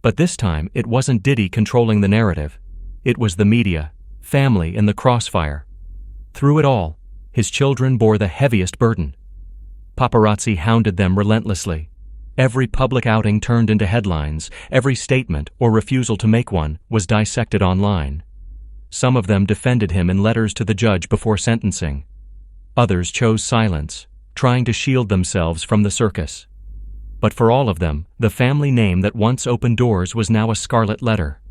S1: But this time, it wasn't Diddy controlling the narrative. It was the media, family in the crossfire. Through it all, his children bore the heaviest burden. Paparazzi hounded them relentlessly. Every public outing turned into headlines. Every statement, or refusal to make one, was dissected online. Some of them defended him in letters to the judge before sentencing. Others chose silence, trying to shield themselves from the circus. But for all of them, the family name that once opened doors was now a scarlet letter.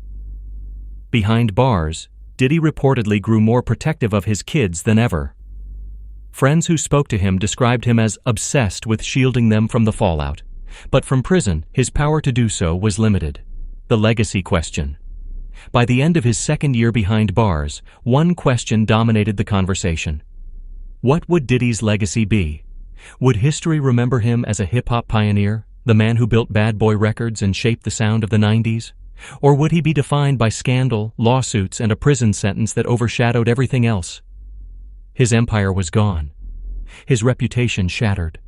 S1: Behind bars, Diddy reportedly grew more protective of his kids than ever. Friends who spoke to him described him as obsessed with shielding them from the fallout. But from prison, his power to do so was limited. The legacy question. By the end of his second year behind bars, one question dominated the conversation. What would Diddy's legacy be? Would history remember him as a hip-hop pioneer, the man who built Bad Boy Records and shaped the sound of the 90s? Or would he be defined by scandal, lawsuits, and a prison sentence that overshadowed everything else? His empire was gone. His reputation shattered.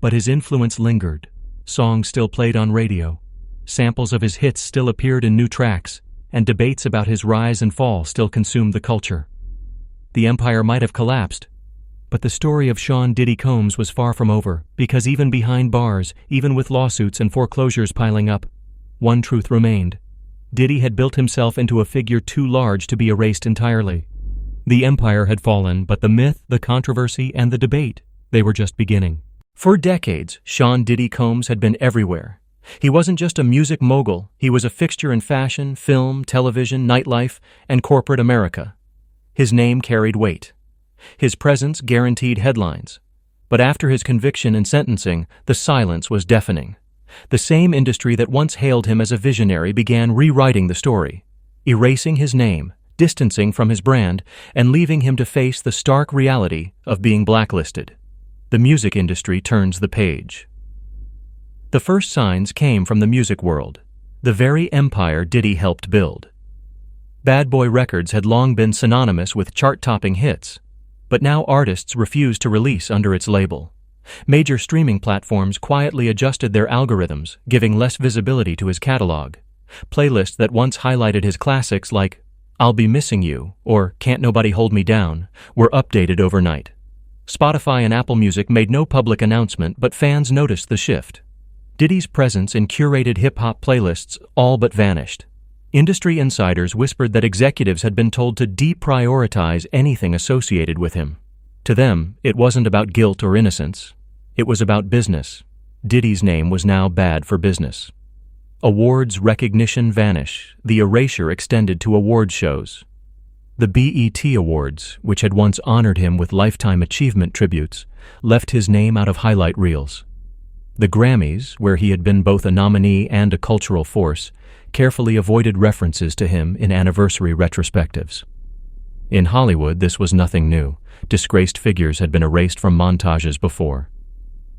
S1: But his influence lingered. Songs still played on radio. Samples of his hits still appeared in new tracks, and debates about his rise and fall still consumed the culture. The empire might have collapsed, but the story of Sean Diddy Combs was far from over, because even behind bars, even with lawsuits and foreclosures piling up, one truth remained. Diddy had built himself into a figure too large to be erased entirely. The empire had fallen, but the myth, the controversy, and the debate, they were just beginning. For decades, Sean Diddy Combs had been everywhere. He wasn't just a music mogul, he was a fixture in fashion, film, television, nightlife, and corporate America. His name carried weight. His presence guaranteed headlines. But after his conviction and sentencing, the silence was deafening. The same industry that once hailed him as a visionary began rewriting the story, erasing his name, distancing from his brand, and leaving him to face the stark reality of being blacklisted. The music industry turns the page. The first signs came from the music world, the very empire Diddy helped build. Bad Boy Records had long been synonymous with chart-topping hits, but now artists refused to release under its label. Major streaming platforms quietly adjusted their algorithms, giving less visibility to his catalog. Playlists that once highlighted his classics like I'll Be Missing You or Can't Nobody Hold Me Down were updated overnight. Spotify and Apple Music made no public announcement, but fans noticed the shift. Diddy's presence in curated hip-hop playlists all but vanished. Industry insiders whispered that executives had been told to deprioritize anything associated with him. To them, it wasn't about guilt or innocence. It was about business. Diddy's name was now bad for business. Awards recognition vanish, the erasure extended to award shows. The BET Awards, which had once honored him with lifetime achievement tributes, left his name out of highlight reels. The Grammys, where he had been both a nominee and a cultural force, carefully avoided references to him in anniversary retrospectives. In Hollywood, this was nothing new. Disgraced figures had been erased from montages before.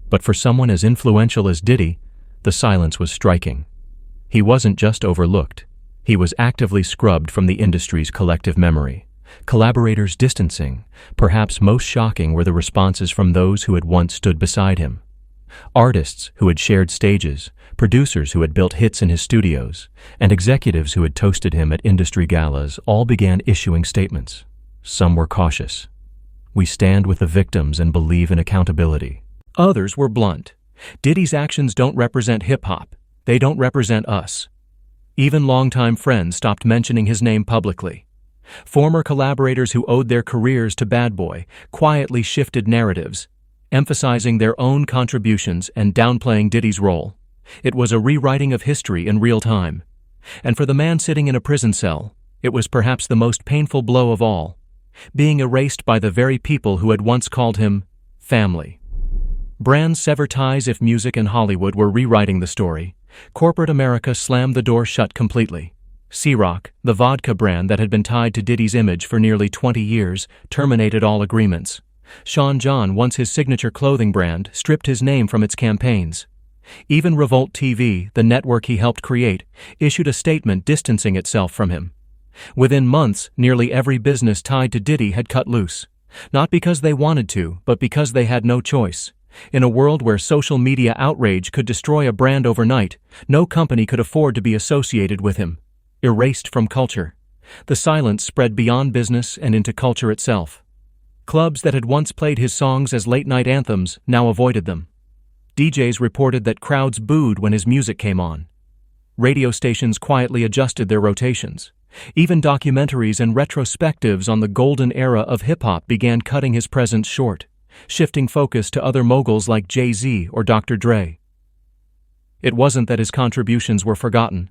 S1: But for someone as influential as Diddy, the silence was striking. He wasn't just overlooked. He was actively scrubbed from the industry's collective memory. Collaborators distancing. Perhaps most shocking were the responses from those who had once stood beside him. Artists who had shared stages, producers who had built hits in his studios, and executives who had toasted him at industry galas all began issuing statements. Some were cautious. We stand with the victims and believe in accountability. Others were blunt. Diddy's actions don't represent hip-hop. They don't represent us. Even longtime friends stopped mentioning his name publicly. Former collaborators who owed their careers to Bad Boy quietly shifted narratives, emphasizing their own contributions and downplaying Diddy's role. It was a rewriting of history in real time. And for the man sitting in a prison cell, it was perhaps the most painful blow of all, being erased by the very people who had once called him family. Brands sever ties if music and Hollywood were rewriting the story. Corporate America slammed the door shut completely. Ciroc, the vodka brand that had been tied to Diddy's image for nearly 20 years, terminated all agreements. Sean John, once his signature clothing brand, stripped his name from its campaigns. Even Revolt TV, the network he helped create, issued a statement distancing itself from him. Within months, nearly every business tied to Diddy had cut loose. Not because they wanted to, but because they had no choice. In a world where social media outrage could destroy a brand overnight, no company could afford to be associated with him. Erased from culture. The silence spread beyond business and into culture itself. Clubs that had once played his songs as late-night anthems now avoided them. DJs reported that crowds booed when his music came on. Radio stations quietly adjusted their rotations. Even documentaries and retrospectives on the golden era of hip-hop began cutting his presence short, shifting focus to other moguls like Jay-Z or Dr. Dre. It wasn't that his contributions were forgotten.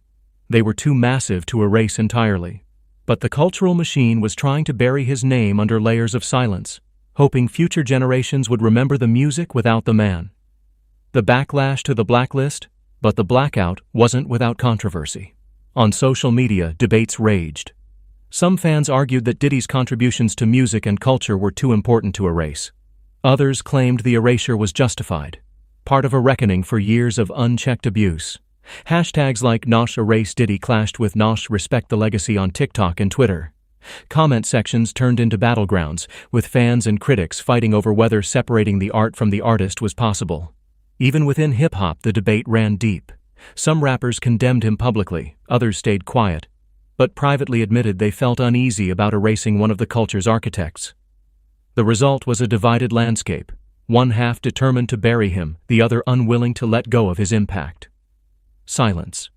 S1: They were too massive to erase entirely. But the cultural machine was trying to bury his name under layers of silence, hoping future generations would remember the music without the man. The backlash to the blacklist, but the blackout wasn't without controversy. On social media, debates raged. Some fans argued that Diddy's contributions to music and culture were too important to erase. Others claimed the erasure was justified, part of a reckoning for years of unchecked abuse. Hashtags like Nosh Erase Diddy clashed with Nosh Respect the Legacy on TikTok and Twitter. Comment sections turned into battlegrounds, with fans and critics fighting over whether separating the art from the artist was possible. Even within hip-hop, the debate ran deep. Some rappers condemned him publicly, others stayed quiet, but privately admitted they felt uneasy about erasing one of the culture's architects. The result was a divided landscape, one half determined to bury him, the other unwilling to let go of his impact. Silence.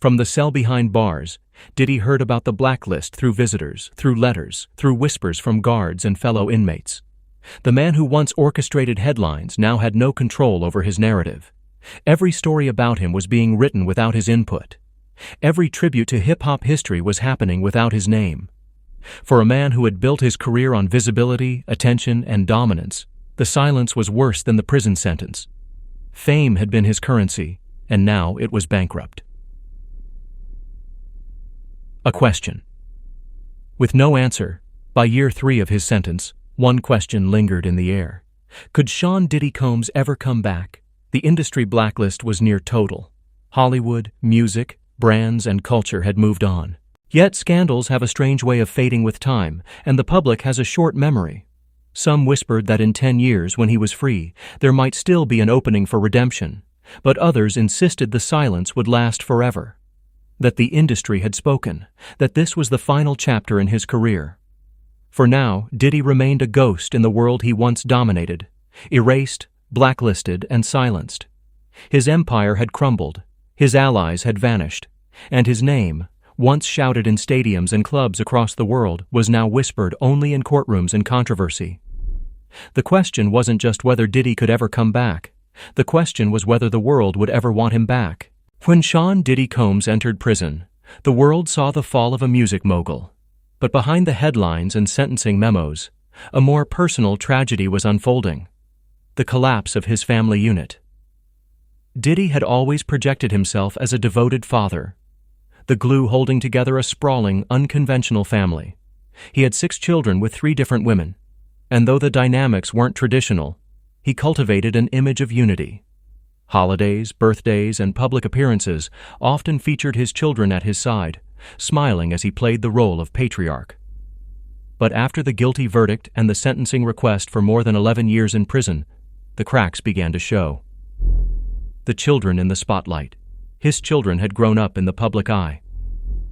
S1: From the cell behind bars, Diddy heard about the blacklist through visitors, through letters, through whispers from guards and fellow inmates. The man who once orchestrated headlines now had no control over his narrative. Every story about him was being written without his input. Every tribute to hip-hop history was happening without his name. For a man who had built his career on visibility, attention, and dominance, the silence was worse than the prison sentence. Fame had been his currency, and now it was bankrupt. A question. With no answer, by year 3 of his sentence, one question lingered in the air. Could Sean Diddy Combs ever come back? The industry blacklist was near total. Hollywood, music, brands, and culture had moved on. Yet scandals have a strange way of fading with time, and the public has a short memory. Some whispered that in 10 years, when he was free, there might still be an opening for redemption, but others insisted the silence would last forever. That the industry had spoken, that this was the final chapter in his career. For now, Diddy remained a ghost in the world he once dominated, erased, blacklisted, and silenced. His empire had crumbled, his allies had vanished, and his name, once shouted in stadiums and clubs across the world, was now whispered only in courtrooms and controversy. The question wasn't just whether Diddy could ever come back. The question was whether the world would ever want him back. When Sean Diddy Combs entered prison, the world saw the fall of a music mogul. But behind the headlines and sentencing memos, a more personal tragedy was unfolding: the collapse of his family unit. Diddy had always projected himself as a devoted father, the glue holding together a sprawling, unconventional family. He had 6 children with 3 different women, and though the dynamics weren't traditional, he cultivated an image of unity. Holidays, birthdays, and public appearances often featured his children at his side, smiling as he played the role of patriarch. But after the guilty verdict and the sentencing request for more than 11 years in prison, the cracks began to show. The children in the spotlight. His children had grown up in the public eye.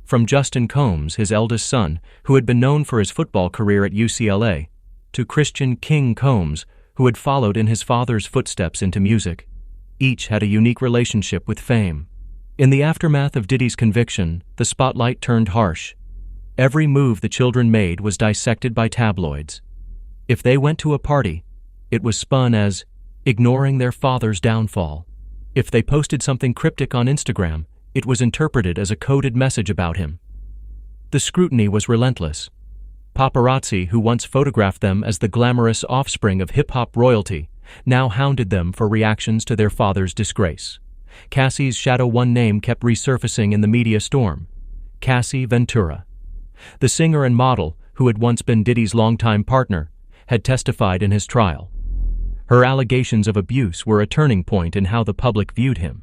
S1: From Justin Combs, his eldest son, who had been known for his football career at UCLA, to Christian King Combs, who had followed in his father's footsteps into music. Each had a unique relationship with fame. In the aftermath of Diddy's conviction, the spotlight turned harsh. Every move the children made was dissected by tabloids. If they went to a party, it was spun as ignoring their father's downfall. If they posted something cryptic on Instagram, it was interpreted as a coded message about him. The scrutiny was relentless. Paparazzi, who once photographed them as the glamorous offspring of hip-hop royalty, now hounded them for reactions to their father's disgrace. Cassie's Shadow One name kept resurfacing in the media storm: Cassie Ventura. The singer and model, who had once been Diddy's longtime partner, had testified in his trial. Her allegations of abuse were a turning point in how the public viewed him.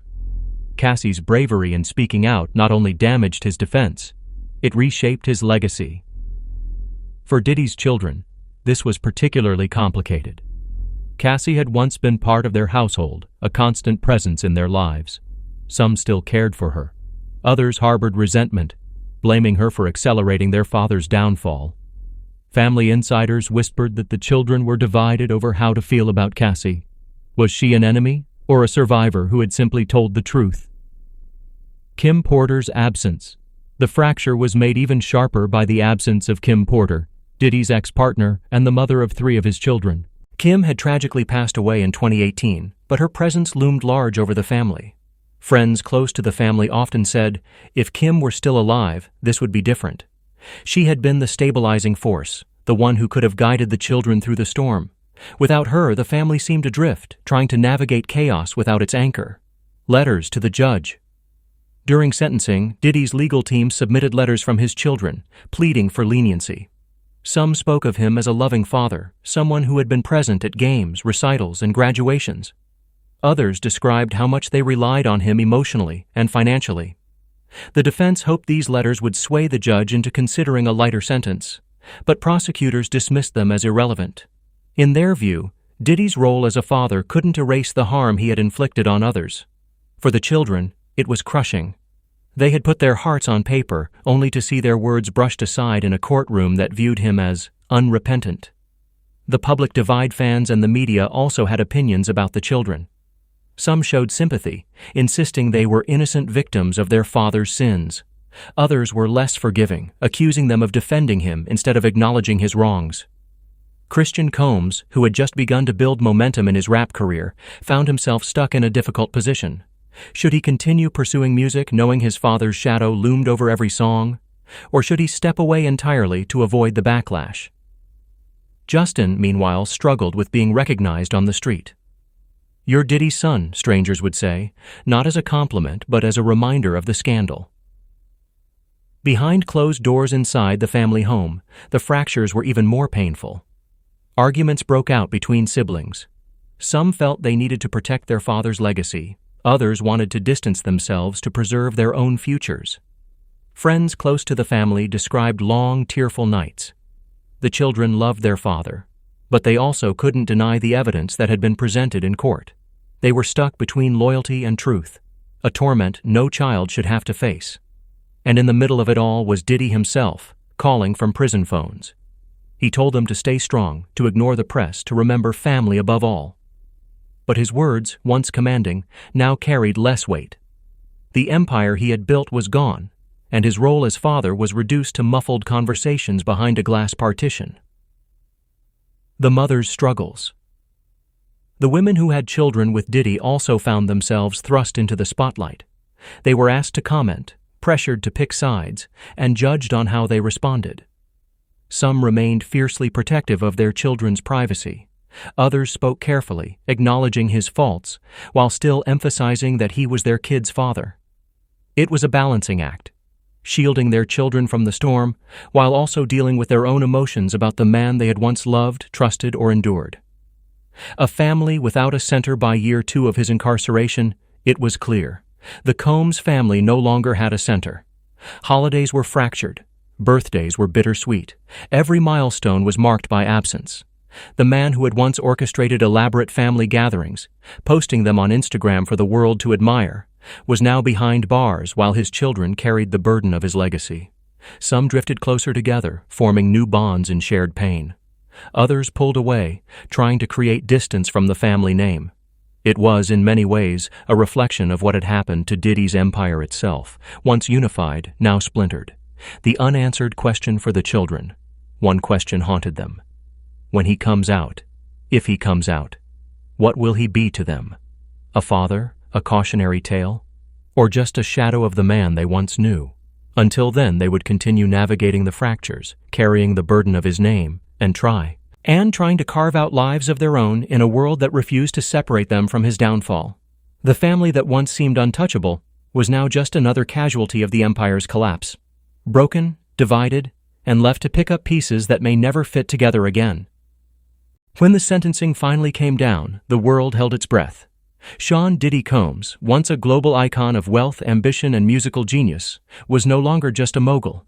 S1: Cassie's bravery in speaking out not only damaged his defense, it reshaped his legacy. For Diddy's children, this was particularly complicated. Cassie had once been part of their household, a constant presence in their lives. Some still cared for her. Others harbored resentment, blaming her for accelerating their father's downfall. Family insiders whispered that the children were divided over how to feel about Cassie. Was she an enemy or a survivor who had simply told the truth? Kim Porter's absence. The fracture was made even sharper by the absence of Kim Porter, Diddy's ex-partner and the mother of 3 of his children. Kim had tragically passed away in 2018, but her presence loomed large over the family. Friends close to the family often said, if Kim were still alive, this would be different. She had been the stabilizing force, the one who could have guided the children through the storm. Without her, the family seemed adrift, trying to navigate chaos without its anchor. Letters to the judge. During sentencing, Diddy's legal team submitted letters from his children, pleading for leniency. Some spoke of him as a loving father, someone who had been present at games, recitals, and graduations. Others described how much they relied on him emotionally and financially. The defense hoped these letters would sway the judge into considering a lighter sentence, but prosecutors dismissed them as irrelevant. In their view, Diddy's role as a father couldn't erase the harm he had inflicted on others. For the children, it was crushing. They had put their hearts on paper, only to see their words brushed aside in a courtroom that viewed him as unrepentant. The public divide fans and the media also had opinions about the children. Some showed sympathy, insisting they were innocent victims of their father's sins. Others were less forgiving, accusing them of defending him instead of acknowledging his wrongs. Christian Combs, who had just begun to build momentum in his rap career, found himself stuck in a difficult position. Should he continue pursuing music knowing his father's shadow loomed over every song? Or should he step away entirely to avoid the backlash? Justin, meanwhile, struggled with being recognized on the street. "You're Diddy's son," strangers would say, not as a compliment but as a reminder of the scandal. Behind closed doors inside the family home, the fractures were even more painful. Arguments broke out between siblings. Some felt they needed to protect their father's legacy. Others wanted to distance themselves to preserve their own futures. Friends close to the family described long, tearful nights. The children loved their father, but they also couldn't deny the evidence that had been presented in court. They were stuck between loyalty and truth, a torment no child should have to face. And in the middle of it all was Diddy himself, calling from prison phones. He told them to stay strong, to ignore the press, to remember family above all. But his words, once commanding, now carried less weight. The empire he had built was gone, and his role as father was reduced to muffled conversations behind a glass partition. The mother's struggles. The women who had children with Diddy also found themselves thrust into the spotlight. They were asked to comment, pressured to pick sides, and judged on how they responded. Some remained fiercely protective of their children's privacy. Others spoke carefully, acknowledging his faults, while still emphasizing that he was their kid's father. It was a balancing act, shielding their children from the storm, while also dealing with their own emotions about the man they had once loved, trusted, or endured. A family without a center by year 2 of his incarceration, it was clear. The Combs family no longer had a center. Holidays were fractured. Birthdays were bittersweet. Every milestone was marked by absence. The man who had once orchestrated elaborate family gatherings, posting them on Instagram for the world to admire, was now behind bars while his children carried the burden of his legacy. Some drifted closer together, forming new bonds in shared pain. Others pulled away, trying to create distance from the family name. It was, in many ways, a reflection of what had happened to Diddy's empire itself, once unified, now splintered. The unanswered question for the children. One question haunted them. When he comes out, if he comes out, what will he be to them? A father, a cautionary tale, or just a shadow of the man they once knew? Until then, they would continue navigating the fractures, carrying the burden of his name, and trying to carve out lives of their own in a world that refused to separate them from his downfall. The family that once seemed untouchable was now just another casualty of the empire's collapse. Broken, divided, and left to pick up pieces that may never fit together again. When the sentencing finally came down, the world held its breath. Sean Diddy Combs, once a global icon of wealth, ambition, and musical genius, was no longer just a mogul.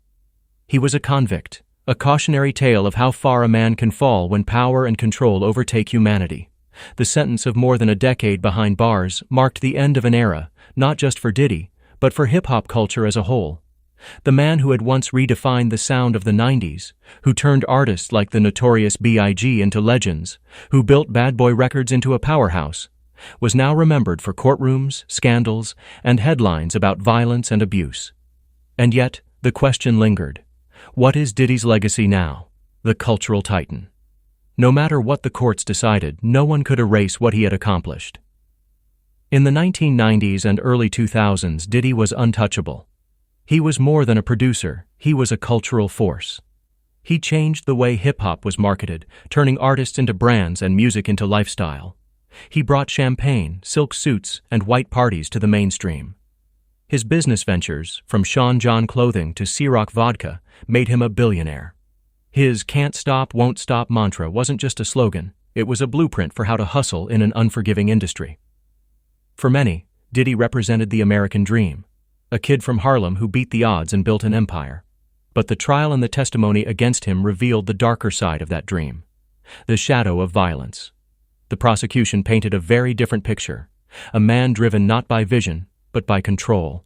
S1: He was a convict, a cautionary tale of how far a man can fall when power and control overtake humanity. The sentence of more than a decade behind bars marked the end of an era, not just for Diddy, but for hip-hop culture as a whole. The man who had once redefined the sound of the 90s, who turned artists like the notorious B.I.G. into legends, who built Bad Boy Records into a powerhouse, was now remembered for courtrooms, scandals, and headlines about violence and abuse. And yet, the question lingered. What is Diddy's legacy now? The cultural titan. No matter what the courts decided, no one could erase what he had accomplished. In the 1990s and early 2000s, Diddy was untouchable. He was more than a producer, he was a cultural force. He changed the way hip-hop was marketed, turning artists into brands and music into lifestyle. He brought champagne, silk suits, and white parties to the mainstream. His business ventures, from Sean John clothing to Ciroc vodka, made him a billionaire. His "can't stop, won't stop" mantra wasn't just a slogan, it was a blueprint for how to hustle in an unforgiving industry. For many, Diddy represented the American dream, a kid from Harlem who beat the odds and built an empire. But the trial and the testimony against him revealed the darker side of that dream, the shadow of violence. The prosecution painted a very different picture, a man driven not by vision, but by control,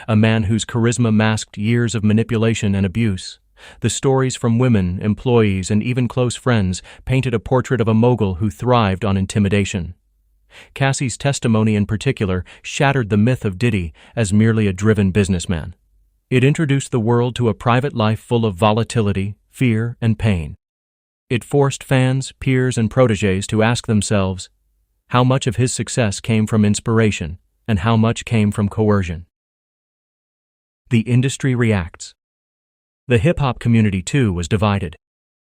S1: a man whose charisma masked years of manipulation and abuse. The stories from women, employees, and even close friends painted a portrait of a mogul who thrived on intimidation. Cassie's testimony in particular shattered the myth of Diddy as merely a driven businessman. It introduced the world to a private life full of volatility, fear, and pain. It forced fans, peers, and protégés to ask themselves how much of his success came from inspiration and how much came from coercion. The industry reacts. The hip-hop community, too, was divided.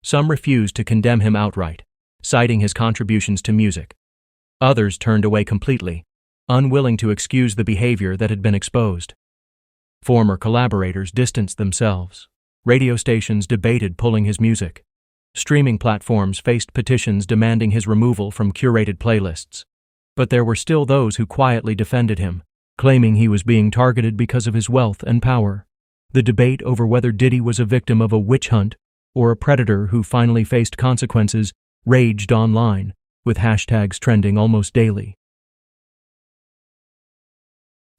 S1: Some refused to condemn him outright, citing his contributions to music. Others turned away completely, unwilling to excuse the behavior that had been exposed. Former collaborators distanced themselves. Radio stations debated pulling his music. Streaming platforms faced petitions demanding his removal from curated playlists. But there were still those who quietly defended him, claiming he was being targeted because of his wealth and power. The debate over whether Diddy was a victim of a witch hunt or a predator who finally faced consequences raged online, with hashtags trending almost daily.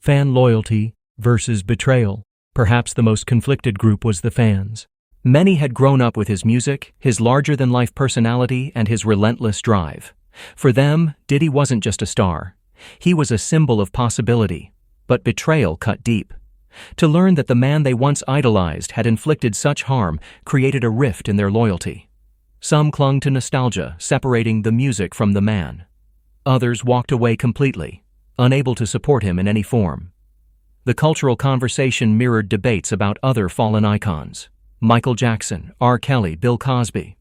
S1: Fan loyalty versus betrayal. Perhaps the most conflicted group was the fans. Many had grown up with his music, his larger-than-life personality, and his relentless drive. For them, Diddy wasn't just a star. He was a symbol of possibility, but betrayal cut deep. To learn that the man they once idolized had inflicted such harm created a rift in their loyalty. Some clung to nostalgia, separating the music from the man. Others walked away completely, unable to support him in any form. The cultural conversation mirrored debates about other fallen icons: Michael Jackson, R. Kelly, Bill Cosby.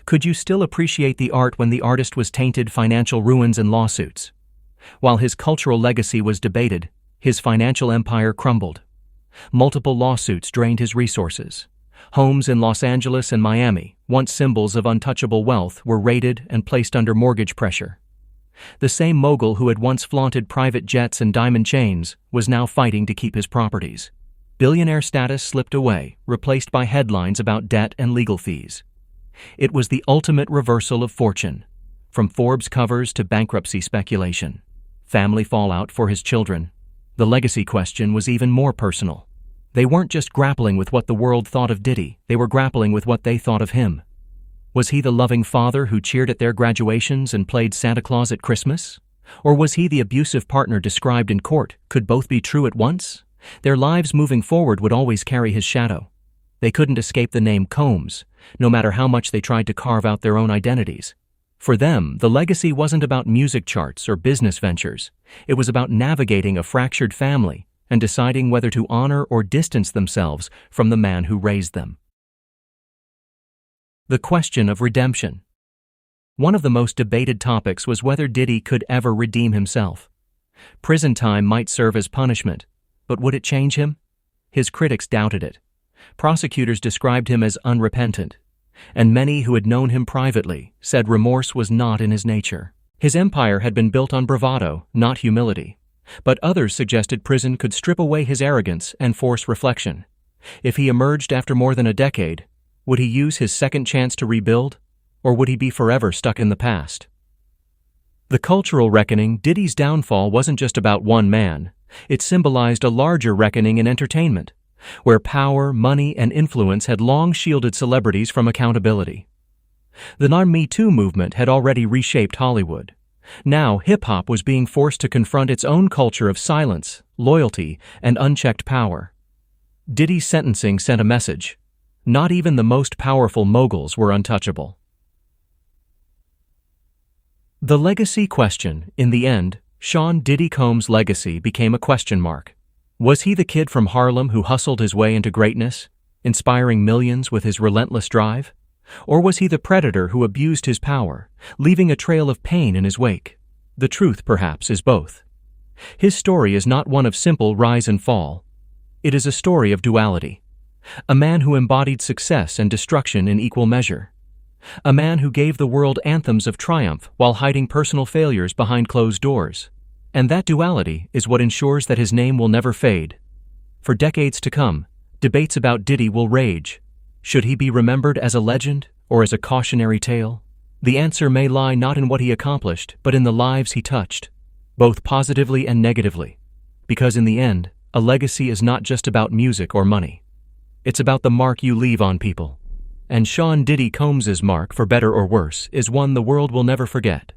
S1: Could you still appreciate the art when the artist was tainted financial ruins and lawsuits? While his cultural legacy was debated, his financial empire crumbled. Multiple lawsuits drained his resources. Homes in Los Angeles and Miami, once symbols of untouchable wealth, were raided and placed under mortgage pressure. The same mogul who had once flaunted private jets and diamond chains was now fighting to keep his properties. Billionaire status slipped away, replaced by headlines about debt and legal fees. It was the ultimate reversal of fortune, from Forbes covers to bankruptcy speculation. Family fallout for his children. The legacy question was even more personal. They weren't just grappling with what the world thought of Diddy, they were grappling with what they thought of him. Was he the loving father who cheered at their graduations and played Santa Claus at Christmas? Or was he the abusive partner described in court? Could both be true at once? Their lives moving forward would always carry his shadow. They couldn't escape the name Combs, no matter how much they tried to carve out their own identities. For them, the legacy wasn't about music charts or business ventures. It was about navigating a fractured family and deciding whether to honor or distance themselves from the man who raised them. The question of redemption. One of the most debated topics was whether Diddy could ever redeem himself. Prison time might serve as punishment, but would it change him? His critics doubted it. Prosecutors described him as unrepentant, and many who had known him privately said remorse was not in his nature. His empire had been built on bravado, not humility. But others suggested prison could strip away his arrogance and force reflection. If he emerged after more than a decade, would he use his second chance to rebuild, or would he be forever stuck in the past? The cultural reckoning, Diddy's downfall wasn't just about one man. It symbolized a larger reckoning in entertainment, where power, money, and influence had long shielded celebrities from accountability. The non-Me Too movement had already reshaped Hollywood. Now, hip-hop was being forced to confront its own culture of silence, loyalty, and unchecked power. Diddy's sentencing sent a message. Not even the most powerful moguls were untouchable. The legacy question. In the end, Sean "Diddy" Combs' legacy became a question mark. Was he the kid from Harlem who hustled his way into greatness, inspiring millions with his relentless drive? Or was he the predator who abused his power, leaving a trail of pain in his wake? The truth, perhaps, is both. His story is not one of simple rise and fall. It is a story of duality. A man who embodied success and destruction in equal measure. A man who gave the world anthems of triumph while hiding personal failures behind closed doors. And that duality is what ensures that his name will never fade. For decades to come, debates about Diddy will rage. Should he be remembered as a legend or as a cautionary tale? The answer may lie not in what he accomplished, but in the lives he touched, both positively and negatively. Because in the end, a legacy is not just about music or money. It's about the mark you leave on people. And Sean Diddy Combs's mark, for better or worse, is one the world will never forget.